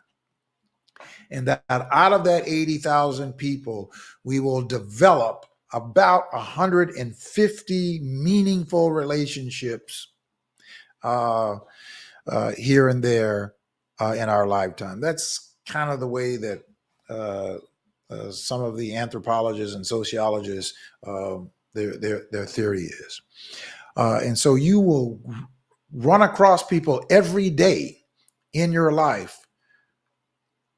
And that out of that 80,000 people, we will develop about 150 meaningful relationships here and there in our lifetime. That's kind of the way that some of the anthropologists and sociologists, their theory is. And so you will run across people every day in your life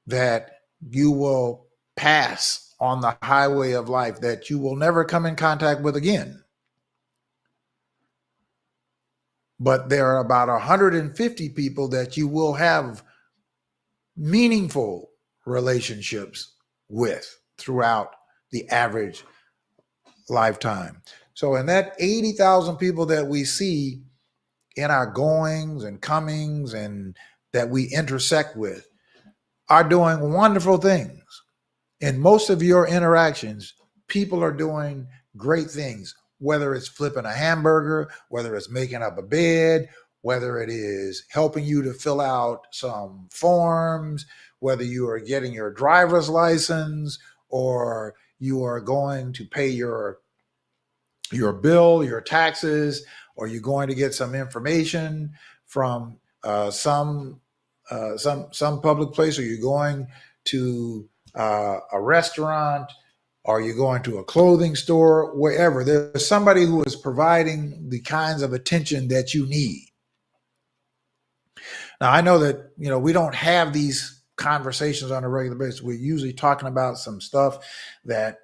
that you will pass on the highway of life that you will never come in contact with again. But there are about 150 people that you will have meaningful relationships with throughout the average lifetime. So in that 80,000 people that we see in our goings and comings and that we intersect with are doing wonderful things. In most of your interactions, people are doing great things, whether it's flipping a hamburger, whether it's making up a bed, whether it is helping you to fill out some forms, whether you are getting your driver's license or you are going to pay your bill, your taxes, or you're going to get some information from some public place, or you're going to a restaurant, or you're going to a clothing store, wherever. There's somebody who is providing the kinds of attention that you need. Now, I know that, we don't have these conversations on a regular basis. We're usually talking about some stuff that,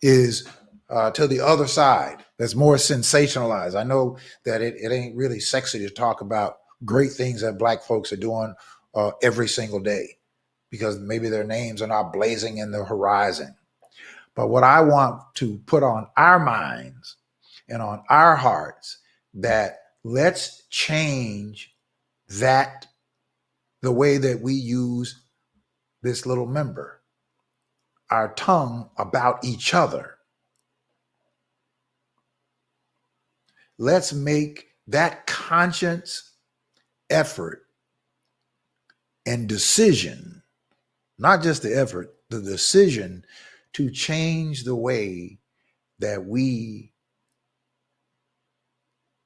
is to the other side, that's more sensationalized. I know that it ain't really sexy to talk about great things that Black folks are doing every single day, because maybe their names are not blazing in the horizon. But what I want to put on our minds and on our hearts, that let's change that, the way that we use this little member, our tongue, about each other. Let's make that conscious effort and decision, not just the effort, the decision to change the way that we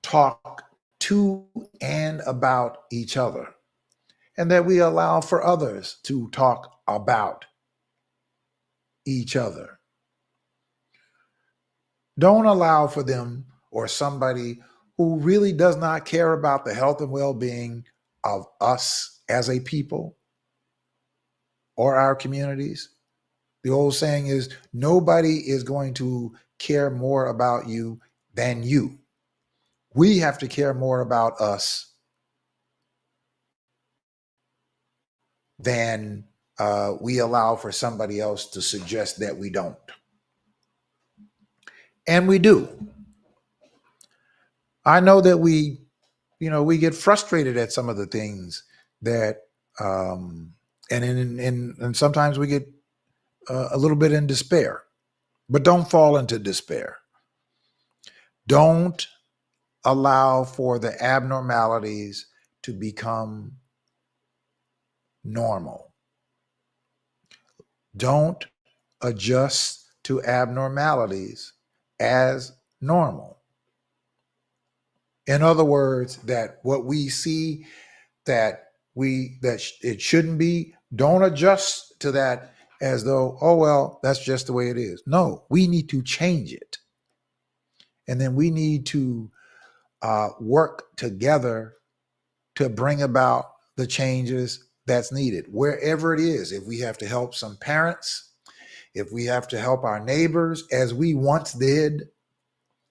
talk to and about each other, and that we allow for others to talk about each other. Don't allow for them or somebody who really does not care about the health and well-being of us as a people or our communities. The old saying is, nobody is going to care more about you than you. We have to care more about us than we allow for somebody else to suggest that we don't. And we do. I know that we get frustrated at some of the things that, and sometimes we get a little bit in despair, but don't fall into despair. Don't allow for the abnormalities to become normal. Don't adjust to abnormalities as normal. In other words, that what we see that it shouldn't be, don't adjust to that as though, oh, well, that's just the way it is. No, we need to change it. And then we need to work together to bring about the changes that's needed, wherever it is. If we have to help some parents, if we have to help our neighbors, as we once did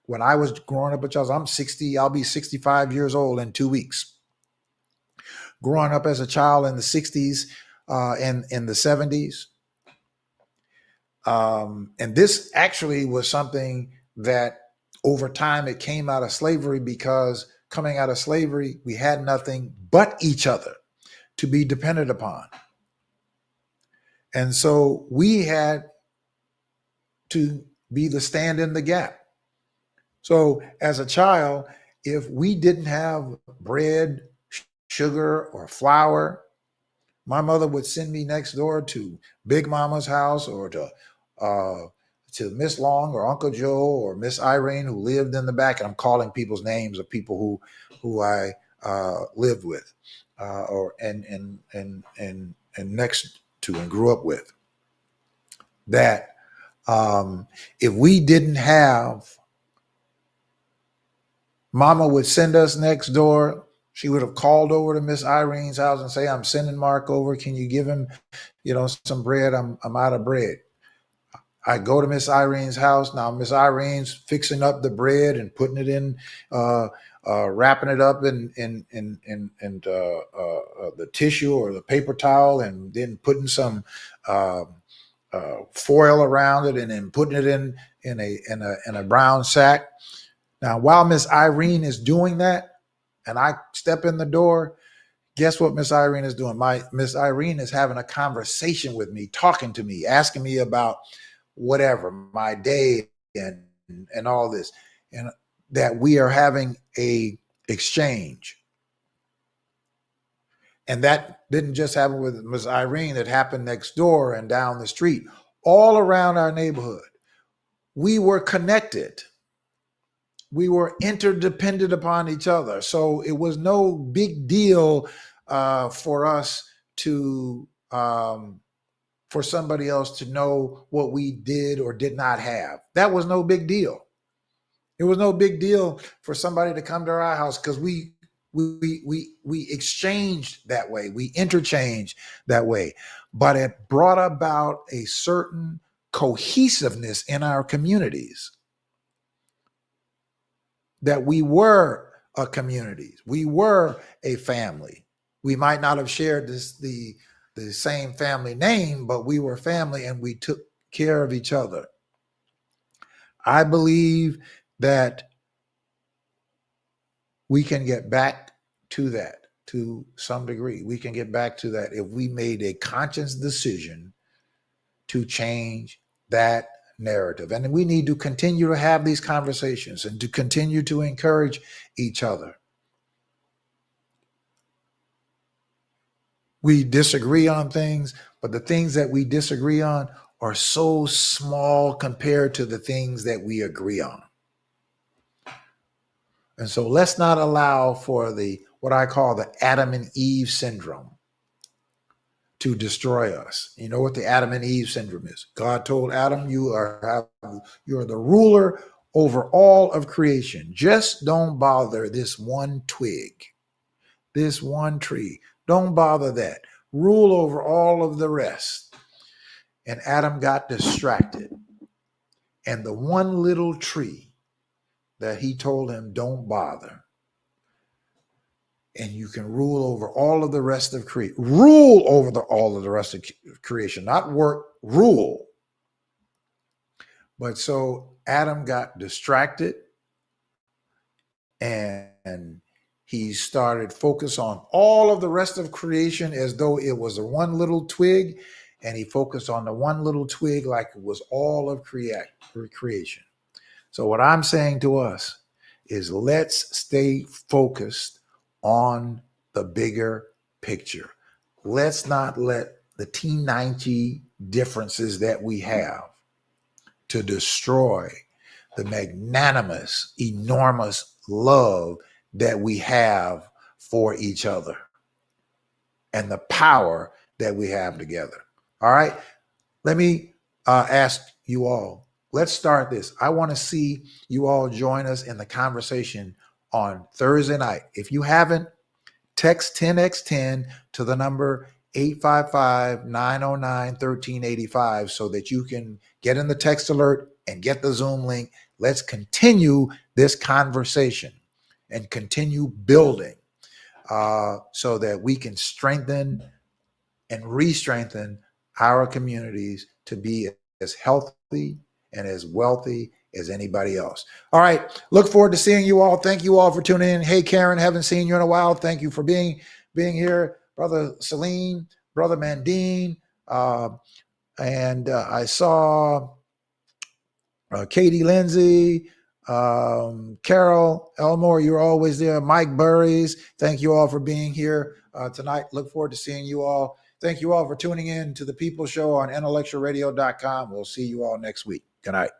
when I was growing up, I'm 60, I'll be 65 years old in 2 weeks. Growing up as a child in the 60s and in the 70s. And this actually was something that over time it came out of slavery, because coming out of slavery, we had nothing but each other to be depended upon. And so we had to be the stand in the gap. So as a child, if we didn't have bread, sugar, or flour, my mother would send me next door to Big Mama's house, or to Miss Long or Uncle Joe or Miss Irene, who lived in the back. And I'm calling people's names of people who I lived with, or and next to and grew up with. That if we didn't have, Mama would send us next door. She would have called over to Miss Irene's house and say, "I'm sending Mark over. Can you give him, some bread? I'm out of bread." I go to Miss Irene's house. Now Miss Irene's fixing up the bread and putting it in, wrapping it up in the tissue or the paper towel, and then putting some foil around it, and then putting it in a brown sack. Now, while Miss Irene is doing that, and I step in the door, guess what Miss Irene is doing? Miss Irene is having a conversation with me, talking to me, asking me about whatever, my day and all this, and that we are having a exchange. And that didn't just happen with Miss Irene, it happened next door and down the street, all around our neighborhood. We were connected. We were interdependent upon each other. So it was no big deal for us to, for somebody else to know what we did or did not have. That was no big deal. It was no big deal for somebody to come to our house, because we exchanged that way. We interchanged that way. But it brought about a certain cohesiveness in our communities, that we were a community. We were a family. We might not have shared the same family name, but we were family, and we took care of each other. I believe that we can get back to that to some degree. We can get back to that if we made a conscious decision to change that narrative. And we need to continue to have these conversations and to continue to encourage each other. We disagree on things, but the things that we disagree on are so small compared to the things that we agree on. And so let's not allow for what I call the Adam and Eve syndrome to destroy us. You know what the Adam and Eve syndrome is? God told Adam, you are the ruler over all of creation. Just don't bother this one twig, this one tree. Don't bother that. Rule over all of the rest. And Adam got distracted. And the one little tree that he told him, don't bother, and you can rule over all of the rest of creation. Rule over all of the rest of creation, not work, rule. But so Adam got distracted, and he started focus on all of the rest of creation as though it was a one little twig, and he focused on the one little twig like it was all of creation. So what I'm saying to us is, let's stay focused on the bigger picture. Let's not let the teeny differences that we have to destroy the magnanimous, enormous love that we have for each other and the power that we have together. All right. Let me ask you all, let's start this. I want to see you all join us in the conversation on Thursday night. If you haven't, text 10x10 to the number 855-909-1385 so that you can get in the text alert and get the Zoom link. Let's continue this conversation and continue building so that we can strengthen and re-strengthen our communities to be as healthy and as wealthy as anybody else. All right. Look forward to seeing you all. Thank you all for tuning in. Hey, Karen, haven't seen you in a while. Thank you for being here. Brother Celine, Brother Mandine, and I saw Katie Lindsay, Carol Elmore, you're always there. Mike Burries, thank you all for being here tonight. Look forward to seeing you all. Thank you all for tuning in to the People Show on intellectualradio.com. We'll see you all next week. Good night.